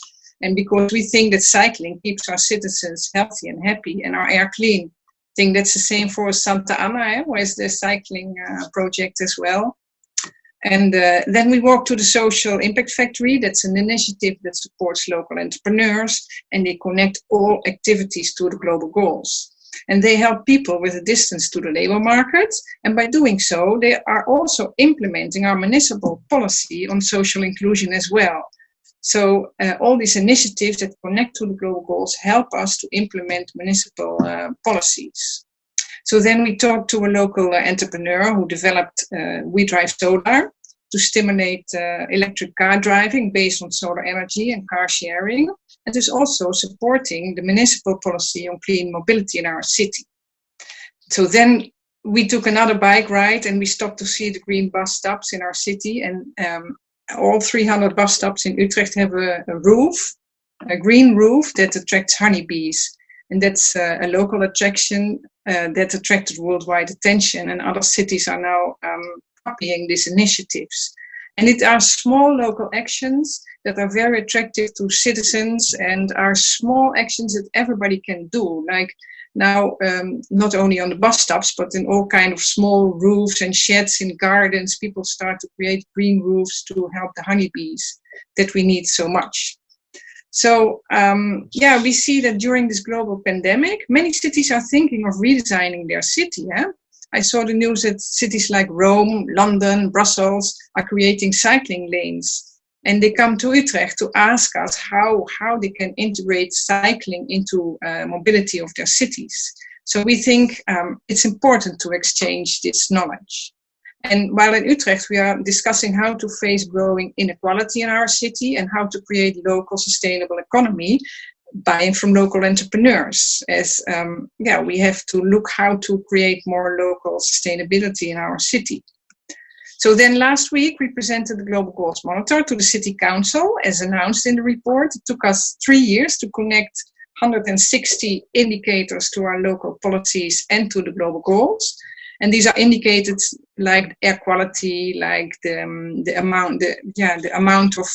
And because we think that cycling keeps our citizens healthy and happy and our air clean. I think that's the same for Santa Ana, where is the cycling project as well. And then we walk to the Social Impact Factory. That's an initiative that supports local entrepreneurs, and they connect all activities to the global goals. And they help people with a distance to the labor market. And by doing so, they are also implementing our municipal policy on social inclusion as well. So all these initiatives that connect to the global goals help us to implement municipal policies. So then we talked to a local entrepreneur who developed We Drive Solar to stimulate electric car driving based on solar energy and car sharing. And is also supporting the municipal policy on clean mobility in our city. So then we took another bike ride and we stopped to see the green bus stops in our city. And all 300 bus stops in Utrecht have a roof, a green roof that attracts honeybees. And that's a local attraction that attracted worldwide attention, and other cities are now copying these initiatives. And it are small local actions that are very attractive to citizens and are small actions that everybody can do. Like now, not only on the bus stops, but in all kind of small roofs and sheds in gardens, people start to create green roofs to help the honeybees that we need so much. So, yeah, we see that during this global pandemic, many cities are thinking of redesigning their city. I saw the news that cities like Rome, London, Brussels are creating cycling lanes. And they come to Utrecht to ask us how they can integrate cycling into mobility of their cities. So we think it's important to exchange this knowledge. And while in Utrecht, we are discussing how to face growing inequality in our city and how to create local sustainable economy, buying from local entrepreneurs. As we have to look how to create more local sustainability in our city. So then last week, we presented the Global Goals Monitor to the City Council, as announced in the report. It took us 3 years to connect 160 indicators to our local policies and to the global goals. And these are indicators like air quality, like the amount of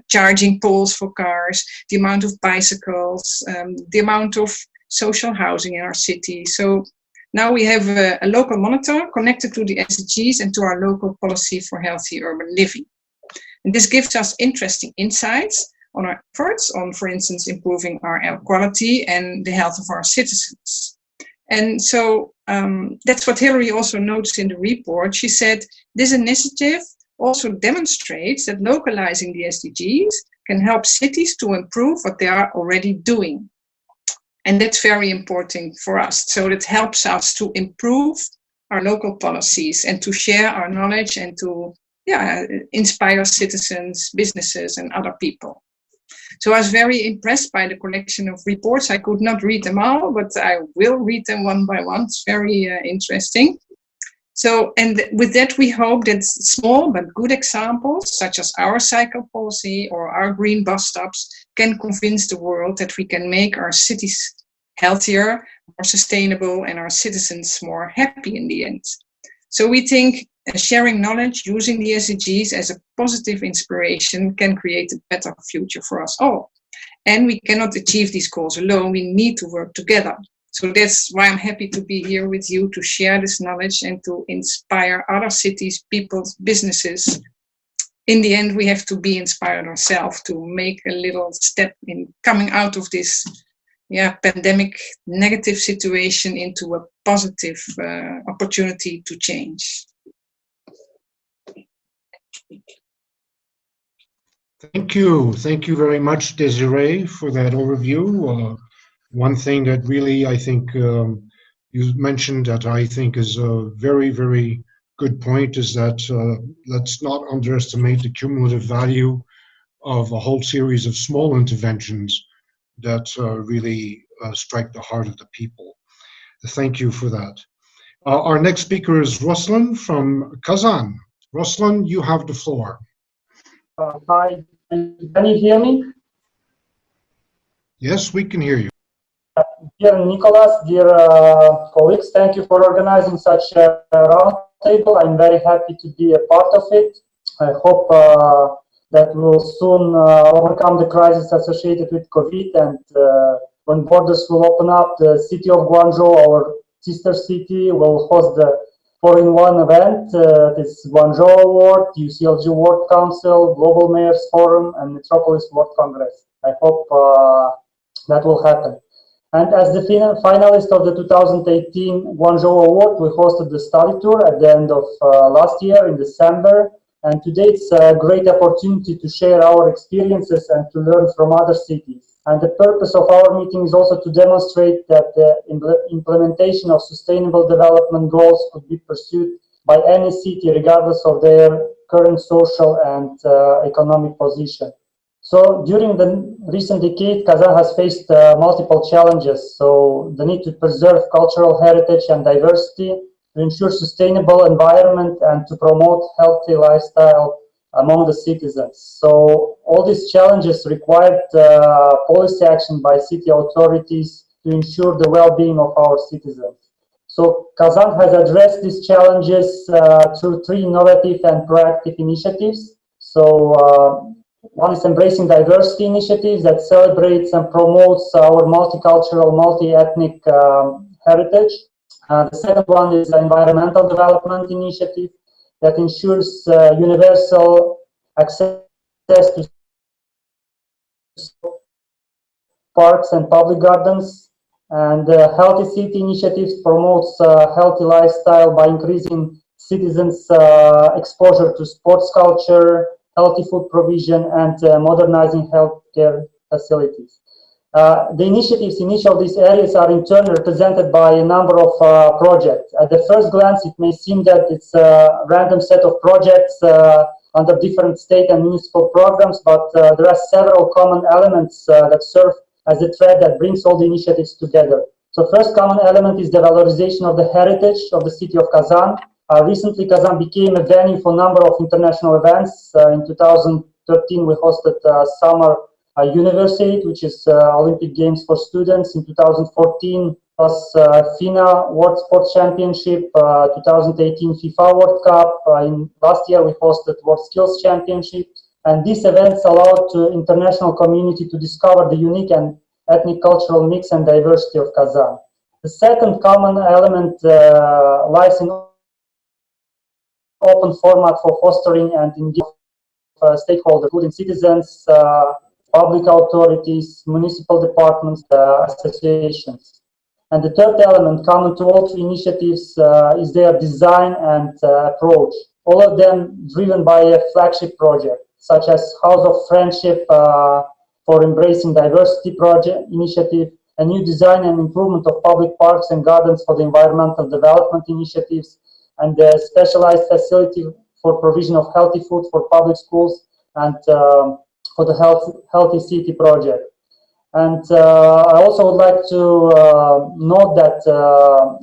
charging poles for cars, the amount of bicycles, the amount of social housing in our city. So Now we have a local monitor connected to the SDGs and to our local policy for healthy urban living. And this gives us interesting insights on our efforts on, for instance, improving our air quality and the health of our citizens. And so that's what Hillary also noticed in the report. She said, this initiative also demonstrates that localizing the SDGs can help cities to improve what they are already doing. And that's very important for us. So that helps us to improve our local policies and to share our knowledge and to inspire citizens, businesses, and other people. So I was very impressed by the collection of reports. I could not read them all, but I will read them one by one. It's very interesting. So, and with that, we hope that small but good examples, such as our cycle policy or our green bus stops, can convince the world that we can make our cities healthier, more sustainable, and our citizens more happy in the end. So we think sharing knowledge using the SDGs as a positive inspiration can create a better future for us all. And we cannot achieve these goals alone. We need to work together. So that's why I'm happy to be here with you to share this knowledge and to inspire other cities, people, businesses. In the end, we have to be inspired ourselves to make a little step in coming out of this pandemic negative situation into a positive opportunity to change. Thank you. Thank you very much, Desiree, for that overview. One thing that really, I think, you mentioned that I think is a very, very good point is that let's not underestimate the cumulative value of a whole series of small interventions that really strike the heart of the people. Thank you for that. Our next speaker is Ruslan from Kazan. Ruslan, you have the floor. Hi, can you hear me? Yes, we can hear you. Dear Nicholas, dear colleagues, thank you for organizing such a roundtable. I'm very happy to be a part of it. I hope that we'll soon overcome the crisis associated with COVID, and when borders will open up, the city of Guangzhou, our sister city, will host the 4-in-1 event. This Guangzhou Award, UCLG World Council, Global Mayors Forum, and Metropolis World Congress. I hope that will happen. And as the finalist of the 2018 Guangzhou Award, we hosted the study tour at the end of last year in December. And today it's a great opportunity to share our experiences and to learn from other cities. And the purpose of our meeting is also to demonstrate that the implementation of sustainable development goals could be pursued by any city, regardless of their current social and economic position. So during the recent decade, Kazan has faced multiple challenges. So the need to preserve cultural heritage and diversity, to ensure sustainable environment, and to promote healthy lifestyle among the citizens. So all these challenges required policy action by city authorities to ensure the well-being of our citizens. So Kazan has addressed these challenges through 3 innovative and proactive initiatives. So one is Embracing Diversity initiative that celebrates and promotes our multicultural, multi-ethnic heritage. The second one is the Environmental Development initiative that ensures universal access to parks and public gardens. And the Healthy City initiative promotes a healthy lifestyle by increasing citizens' exposure to sports culture, healthy food provision, and modernizing healthcare facilities. The initiatives in each of these areas are in turn represented by a number of projects. At the first glance, it may seem that it's a random set of projects under different state and municipal programs, but there are several common elements that serve as a thread that brings all the initiatives together. So first common element is the valorization of the heritage of the city of Kazan. Recently, Kazan became a venue for a number of international events. In 2013, we hosted Summer University, which is Olympic Games for students. In 2014 was FINA World Sports Championship, 2018 FIFA World Cup. In last year we hosted World Skills Championship, and these events allowed the international community to discover the unique and ethnic cultural mix and diversity of Kazan. The second common element lies in open format for fostering and engaging stakeholders, including citizens, public authorities, municipal departments, associations. And the third element, common to all three initiatives, is their design and approach. All of them driven by a flagship project, such as House of Friendship for Embracing Diversity project initiative, a new design and improvement of public parks and gardens for the environmental development initiatives, and a specialized facility for provision of healthy food for public schools, and for the Healthy City project. And I also would like to note that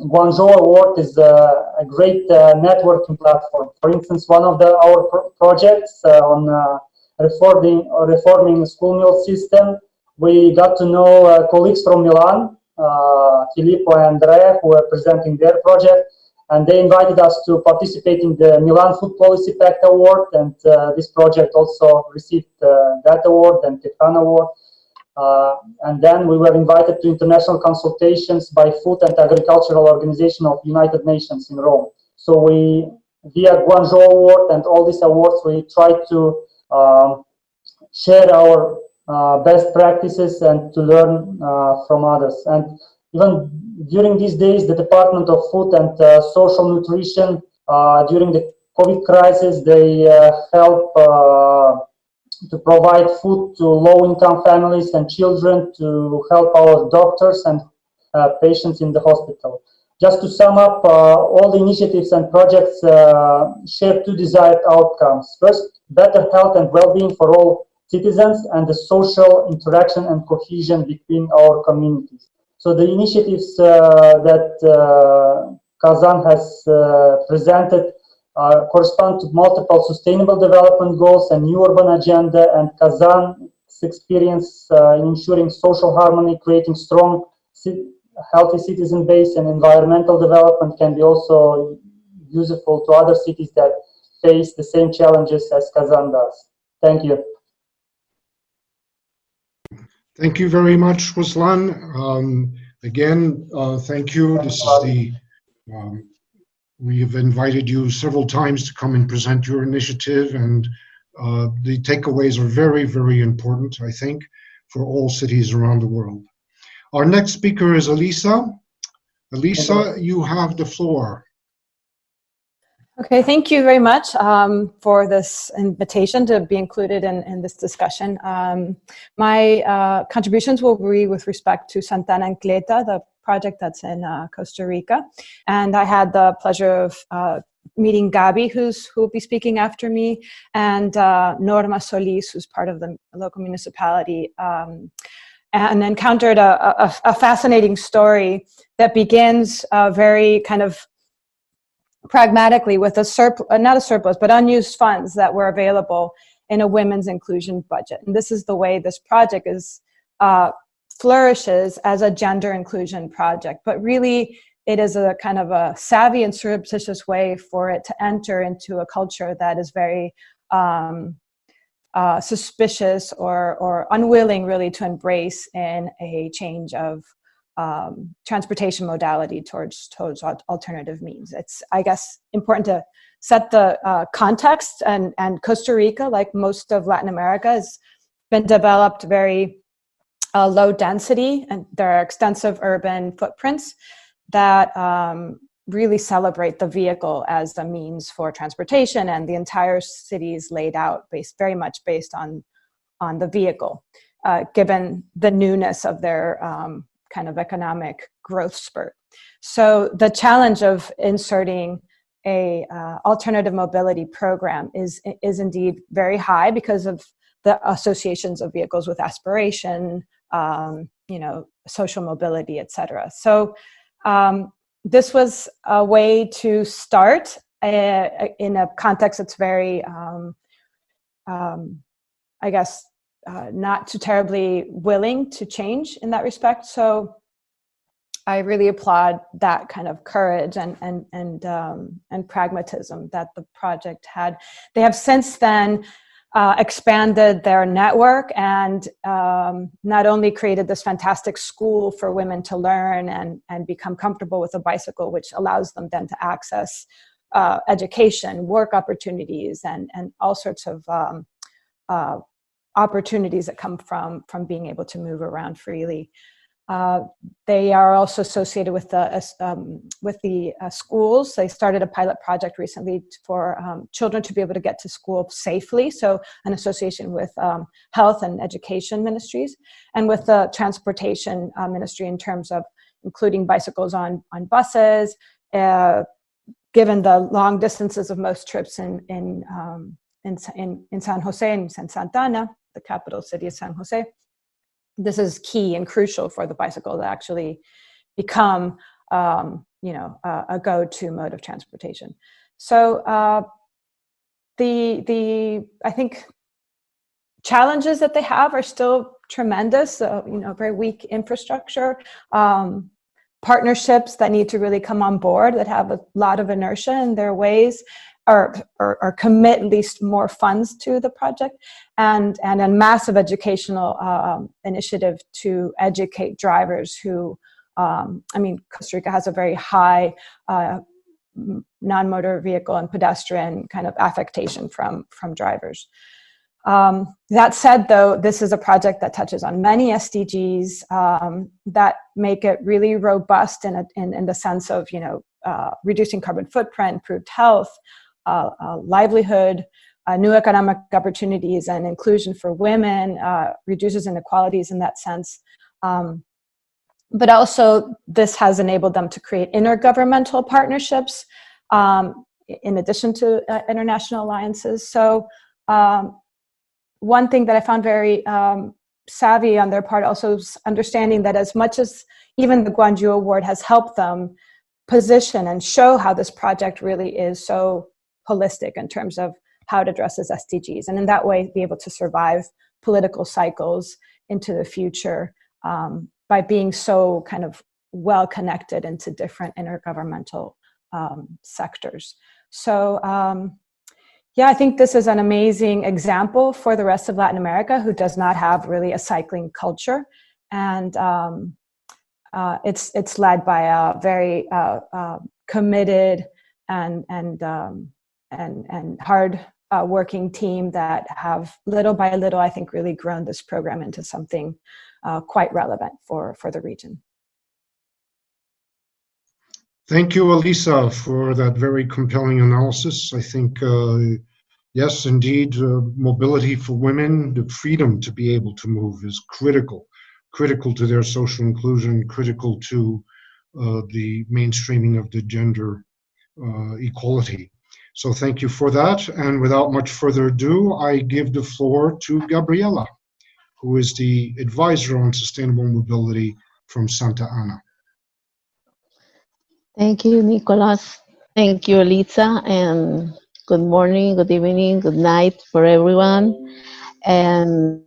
Guangzhou Award is a great networking platform. For instance, one of our projects on reforming school meal system, we got to know colleagues from Milan, Filippo and Andrea, who are presenting their project, and they invited us to participate in the Milan Food Policy Pact Award, and this project also received that award and the FAN Award. And then we were invited to international consultations by Food and Agricultural Organization of United Nations in Rome. So we, via Guangzhou Award and all these awards, we try to share our best practices and to learn from others. And even during these days, the Department of Food and Social Nutrition, during the COVID crisis, they help to provide food to low-income families and children, to help our doctors and patients in the hospital. Just to sum up, all the initiatives and projects share two desired outcomes. First, better health and well-being for all citizens, and the social interaction and cohesion between our communities. So the initiatives that Kazan has presented correspond to multiple sustainable development goals and new urban agenda, and Kazan's experience in ensuring social harmony, creating strong, healthy citizen base and environmental development can be also useful to other cities that face the same challenges as Kazan does. Thank you. Thank you very much, Ruslan. Again, thank you. This is the we have invited you several times to come and present your initiative, and the takeaways are very, very important, I think, for all cities around the world. Our next speaker is Elisa. Elisa, you have the floor. Okay, thank you very much for this invitation to be included in this discussion. My contributions will be with respect to Santana Ancleta, the project that's in Costa Rica. And I had the pleasure of meeting Gabi, who will be speaking after me, and Norma Solis, who's part of the local municipality, and encountered a fascinating story that begins very kind of pragmatically with not a surplus, but unused funds that were available in a women's inclusion budget. And this is the way this project is flourishes as a gender inclusion project, but really it is a kind of a savvy and surreptitious way for it to enter into a culture that is very suspicious or unwilling really to embrace in a change of transportation modality towards alternative means. It's, I guess, important to set the context, and Costa Rica, like most of Latin America, has been developed very low density, and there are extensive urban footprints that really celebrate the vehicle as the means for transportation, and the entire city is laid out very much based on the vehicle, given the newness of their kind of economic growth spurt. So the challenge of inserting a alternative mobility program is indeed very high because of the associations of vehicles with aspiration, social mobility, etc. So this was a way to start in a context that's very, I guess, not too terribly willing to change in that respect. So I really applaud that kind of courage and pragmatism that the project had. They have since then expanded their network and not only created this fantastic school for women to learn and become comfortable with a bicycle, which allows them then to access education, work opportunities, and all sorts of opportunities that come from being able to move around freely. They are also associated with the schools. They started a pilot project recently for children to be able to get to school safely. So an association with health and education ministries, and with the transportation ministry in terms of including bicycles on buses. Given the long distances of most trips in San Jose and Santa Ana, the capital city of San Jose, this is key and crucial for the bicycle to actually become, a go-to mode of transportation. So I think challenges that they have are still tremendous. Very weak infrastructure, partnerships that need to really come on board that have a lot of inertia in their ways, or commit at least more funds to the project, and a massive educational initiative to educate drivers who, Costa Rica has a very high non-motor vehicle and pedestrian kind of affectation from drivers. That said, though, this is a project that touches on many SDGs that make it really robust in the sense of, reducing carbon footprint, improved health, livelihood, new economic opportunities, and inclusion for women, reduces inequalities in that sense. But also, this has enabled them to create intergovernmental partnerships in addition to international alliances. So one thing that I found very savvy on their part also is understanding that as much as even the Guangzhou Award has helped them position and show how this project really is so holistic in terms of how it addresses SDGs, and in that way be able to survive political cycles into the future by being so kind of well connected into different intergovernmental sectors. So I think this is an amazing example for the rest of Latin America, who does not have really a cycling culture, and it's led by a very committed and hard working team that have little by little, I think, really grown this program into something quite relevant for the region. Thank you, Elisa, for that very compelling analysis. I think, yes, indeed, mobility for women, the freedom to be able to move is critical to their social inclusion, critical to the mainstreaming of the gender equality. So thank you for that. And without much further ado, I give the floor to Gabriela, who is the advisor on sustainable mobility from Santa Ana. Thank you, Nicolas. Thank you, Elisa, and good morning, good evening, good night for everyone. And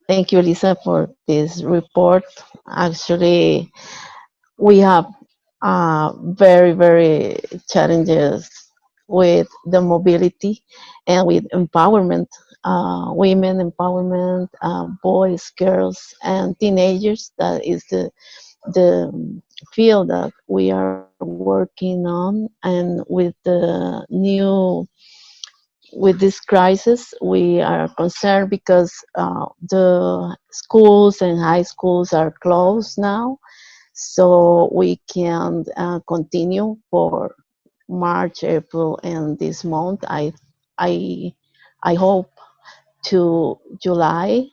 thank you, Elisa, for this report. Actually, we have very, very challenges with the mobility and with empowerment, women empowerment, boys, girls, and teenagers. That is the field that we are working on. And with this crisis, we are concerned because the schools and high schools are closed now, so we can't continue for March, April, and this month. I hope to July,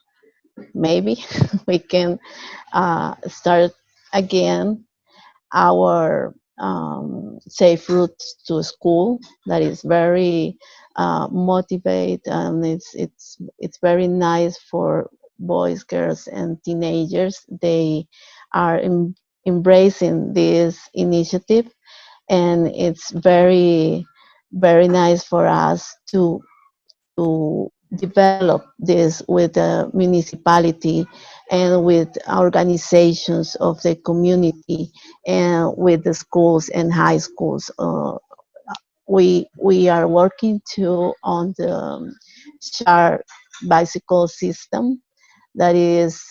maybe we can start again our safe routes to school. That is very motivate, and it's very nice for boys, girls, and teenagers. They are embracing this initiative, and it's very, very nice for us to develop this with the municipality and with organizations of the community and with the schools and high schools. We are working too on the shared bicycle system that is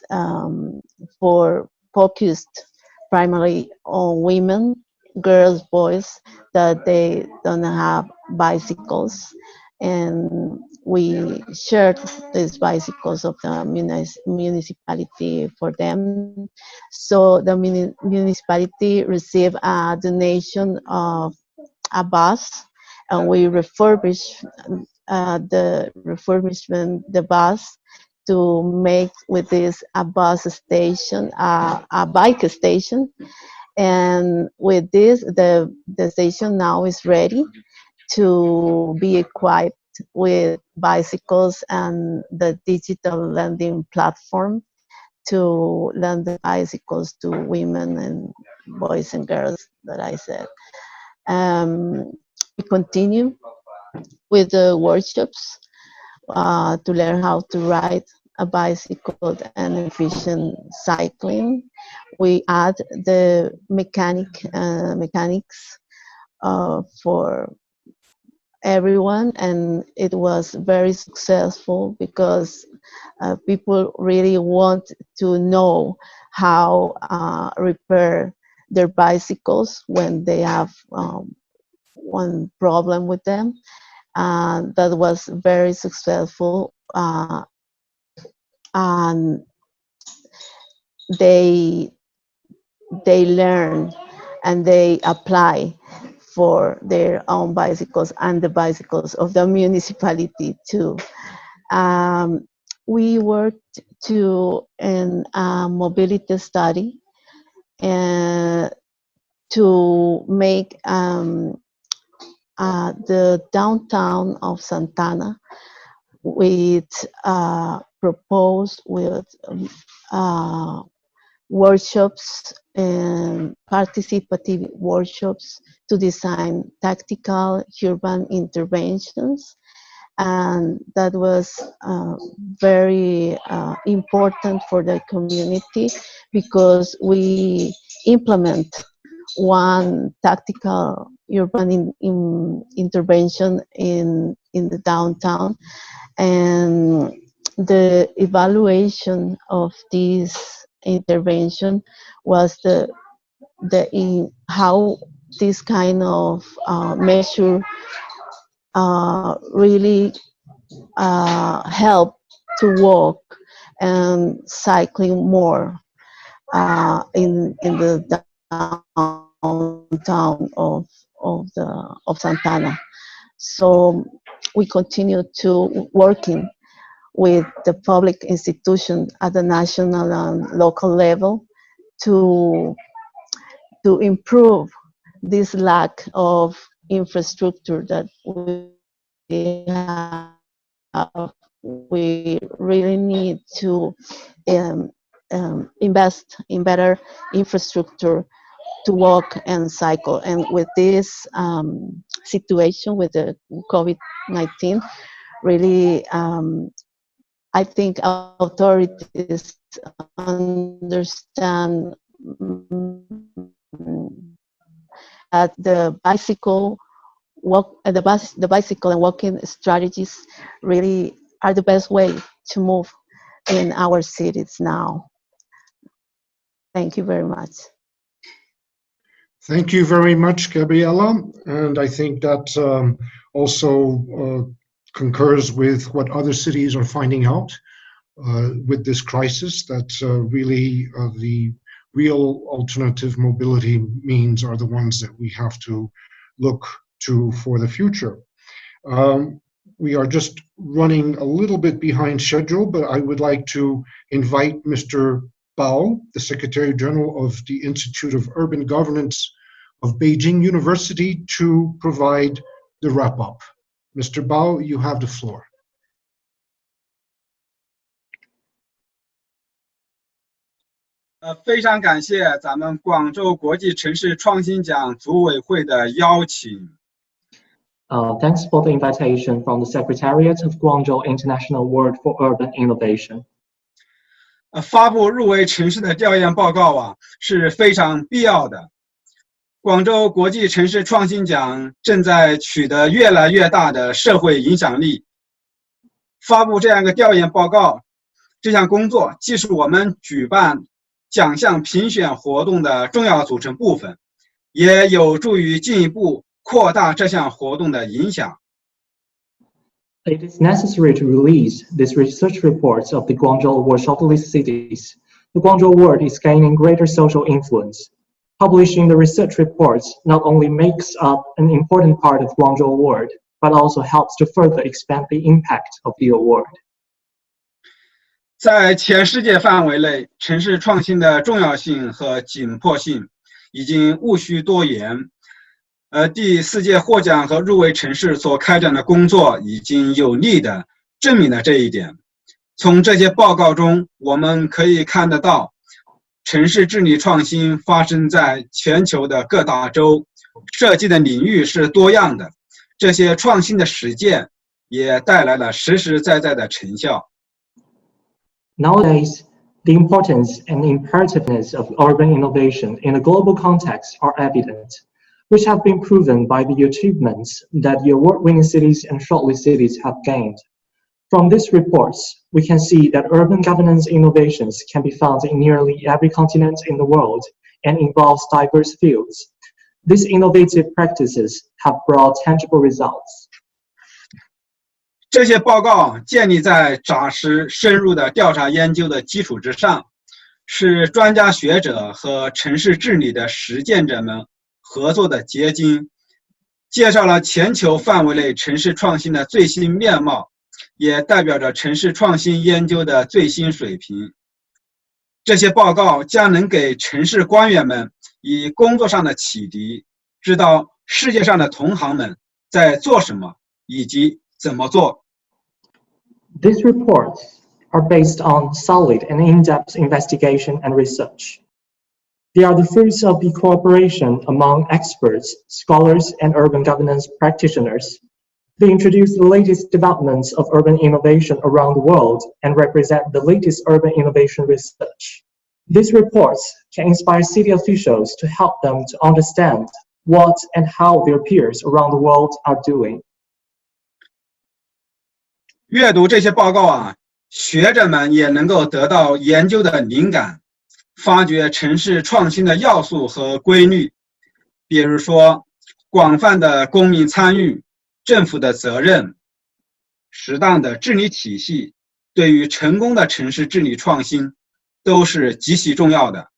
for focused primarily on women, girls, boys that they don't have bicycles, and we shared these bicycles of the municipality for them. So the municipality received a donation of a bus, and we refurbished the bus to make with this a bus station, a bike station. And with this, the station now is ready to be equipped with bicycles and the digital lending platform to lend the bicycles to women and boys and girls that I said. We continue with the workshops to learn how to ride a bicycle and efficient cycling. We add the mechanics for everyone, and it was very successful because people really want to know how repair their bicycles when they have one problem with them. That was very successful, and they learn and they apply for their own bicycles and the bicycles of the municipality too. We worked in a mobility study to make the downtown of Santana with proposed with workshops and participative workshops to design tactical urban interventions. And that was very important for the community because we implement one tactical urban intervention in the downtown, and the evaluation of this intervention was how this kind of measure really help to walk and cycling more in the downtown of Santana. So we continue to working with the public institution at the national and local level to improve this lack of infrastructure that we have. We really need to invest in better infrastructure to walk and cycle. And with this situation with the COVID-19, really, I think authorities understand that the bicycle and walking strategies really are the best way to move in our cities now. Thank you very much. Thank you very much, Gabriela. And I think that also concurs with what other cities are finding out with this crisis, that really the real alternative mobility means are the ones that we have to look to for the future. We are just running a little bit behind schedule, but I would like to invite Mr. Bao, the Secretary General of the Institute of Urban Governance of Beijing University, to provide the wrap-up. Mr. Bao, you have the floor. 非常感谢咱们广州国际城市创新奖组委会的邀请。 Thanks for the invitation from the Secretariat of Guangzhou International Award for Urban Innovation. 发布入围城市的调研报告啊，是非常必要的。广州国际城市创新奖正在取得越来越大的社会影响力，发布这样一个调研报告，这项工作既是我们举办奖项评选活动的重要组成部分，也有助于进一步扩大这项活动的影响。It is necessary to release these research reports of the Guangzhou Award shortlisted cities. The Guangzhou Award is gaining greater social influence. Publishing the research reports not only makes up an important part of Guangzhou Award, but also helps to further expand the impact of the award. 在全世界范围内，城市创新的重要性和紧迫性已经毋需多言。第4届获奖和入围城市所开展的工作已经有力地证明了这一点。从这些报告中，我们可以看得到，城市治理创新发生在全球的各大洲，涉及的领域是多样的。这些创新的实践也带来了实实在在的成效。Nowadays, the importance and imperativeness of urban innovation in a global context are evident, which have been proven by the achievements that the award-winning cities and shortlisted cities have gained. From these reports, we can see that urban governance innovations can be found in nearly every continent in the world and involves diverse fields. These innovative practices have brought tangible results. 这些报告建立在扎实深入的调查研究的基础之上，是专家学者和城市治理的实践者们合作的结晶，介绍了全球范围内城市创新的最新面貌，也代表着城市创新研究的最新水平。这些报告将能给城市官员们以工作上的启迪，知道世界上的同行们在做什么以及怎么做。These reports are based on solid and in-depth investigation and research. They are the fruits of the cooperation among experts, scholars, and urban governance practitioners. They introduce the latest developments of urban innovation around the world and represent the latest urban innovation research. These reports can inspire city officials to help them to understand what and how their peers around the world are doing. 阅读这些报告学者们也能够得到研究的灵感，发掘城市创新的要素和规律，比如说广泛的公民参与、政府的责任、适当的治理体系，对于成功的城市治理创新都是极其重要的。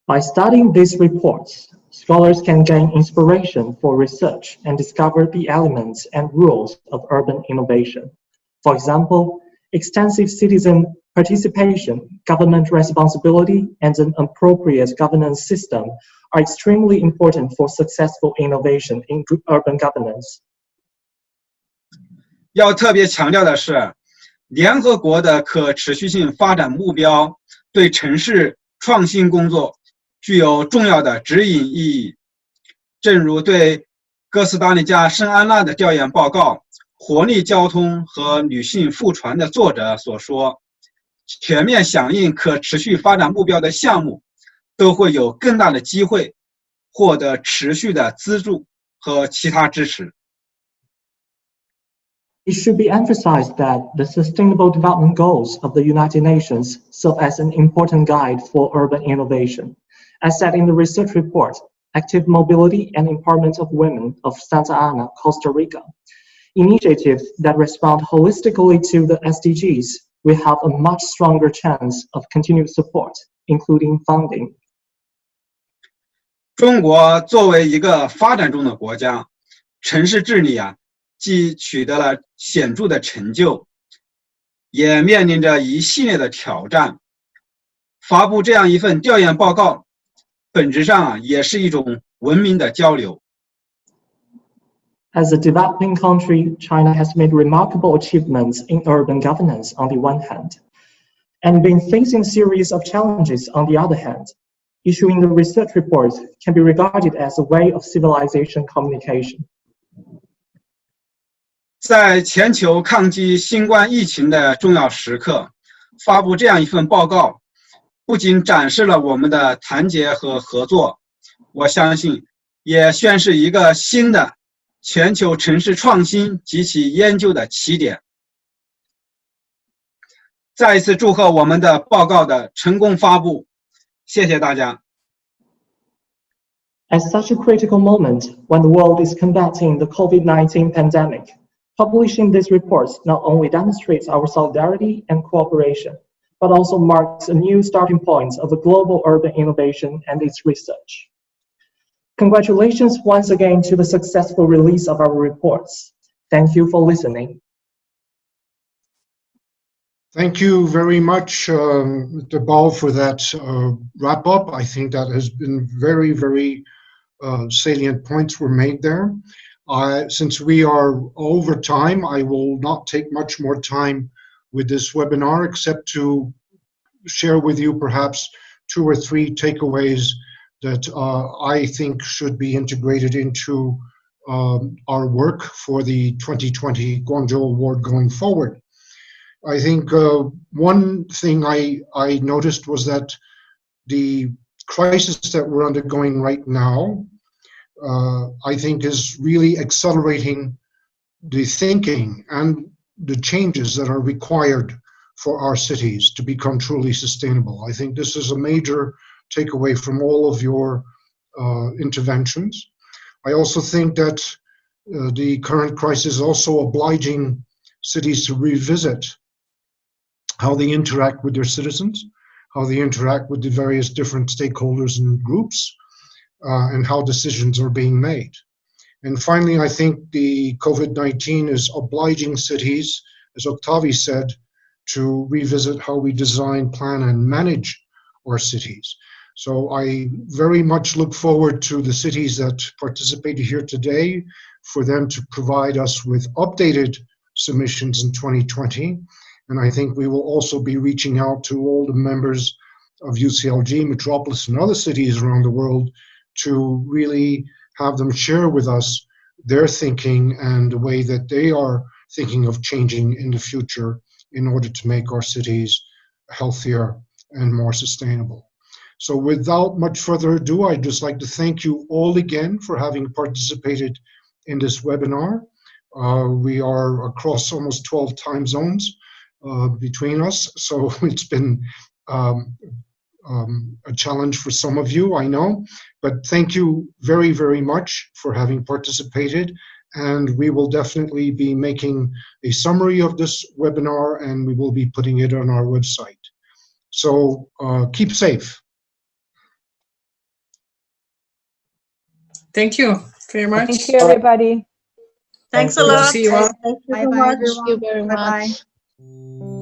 By studying these reports, scholars can gain inspiration for research and discover the elements and rules of urban innovation. For example, extensive citizen participation, government responsibility, and an appropriate governance system are extremely important for successful innovation in urban governance. 要特别强调的是，联合国的可持续性发展目标对城市创新工作具有重要的指引意义。正如对哥斯达黎加圣安娜的调研报告活力交通和女性赋船的作者所说，全面响应可持续发展目标的项目都会有更大的机会获得持续的资助和其他支持。It should be emphasized that the Sustainable Development Goals of the United Nations serve as an important guide for urban innovation. As said in the research report, Active Mobility and Empowerment of Women of Santa Ana, Costa Rica, initiatives that respond holistically to the SDGs will have a much stronger chance of continued support, including funding. 中国作为一个发展中的国家，城市治理既取得了显著的成就，也面临着一系列的挑战。发布这样一份调研报告，本质上也是一种文明的交流。As a developing country, China has made remarkable achievements in urban governance on the one hand, and been facing a series of challenges on the other hand. Issuing the research reports can be regarded as a way of civilization communication. 在全球抗击新冠疫情的重要时刻，发布这样一份报告，不仅展示了我们的团结和合作，我相信也宣示一个新的全球城市创新及其研究的起点。再一次祝贺我们的报告的成功发布，谢谢大家。At such a critical moment when the world is combating the COVID-19 pandemic, publishing these reports not only demonstrates our solidarity and cooperation, but also marks a new starting point of a global urban innovation and its research. Congratulations once again to the successful release of our reports. Thank you for listening. Thank you very much, Mr. Ball, for that wrap up. I think that has been very, very salient points were made there. Since we are over time, I will not take much more time with this webinar except to share with you perhaps 2 or 3 takeaways that I think should be integrated into our work for the 2020 Guangzhou Award going forward. I think one thing I noticed was that the crisis that we're undergoing right now, I think is really accelerating the thinking and the changes that are required for our cities to become truly sustainable. I think this is a major takeaway from all of your interventions. I also think that the current crisis is also obliging cities to revisit how they interact with their citizens, how they interact with the various different stakeholders and groups, and how decisions are being made. And finally, I think the COVID-19 is obliging cities, as Octavi said, to revisit how we design, plan, and manage our cities. So I very much look forward to the cities that participated here today, for them to provide us with updated submissions in 2020. And I think we will also be reaching out to all the members of UCLG, Metropolis, and other cities around the world to really have them share with us their thinking and the way that they are thinking of changing in the future in order to make our cities healthier and more sustainable. So without much further ado, I'd just like to thank you all again for having participated in this webinar. We are across almost 12 time zones between us, so it's been a challenge for some of you, I know, but thank you very, very much for having participated, and we will definitely be making a summary of this webinar, and we will be putting it on our website. So keep safe. Thank you very much. Thank you, everybody. Thanks a lot. See you all. Thank you so Bye-bye, much. everyone. Thank you very Bye-bye. much.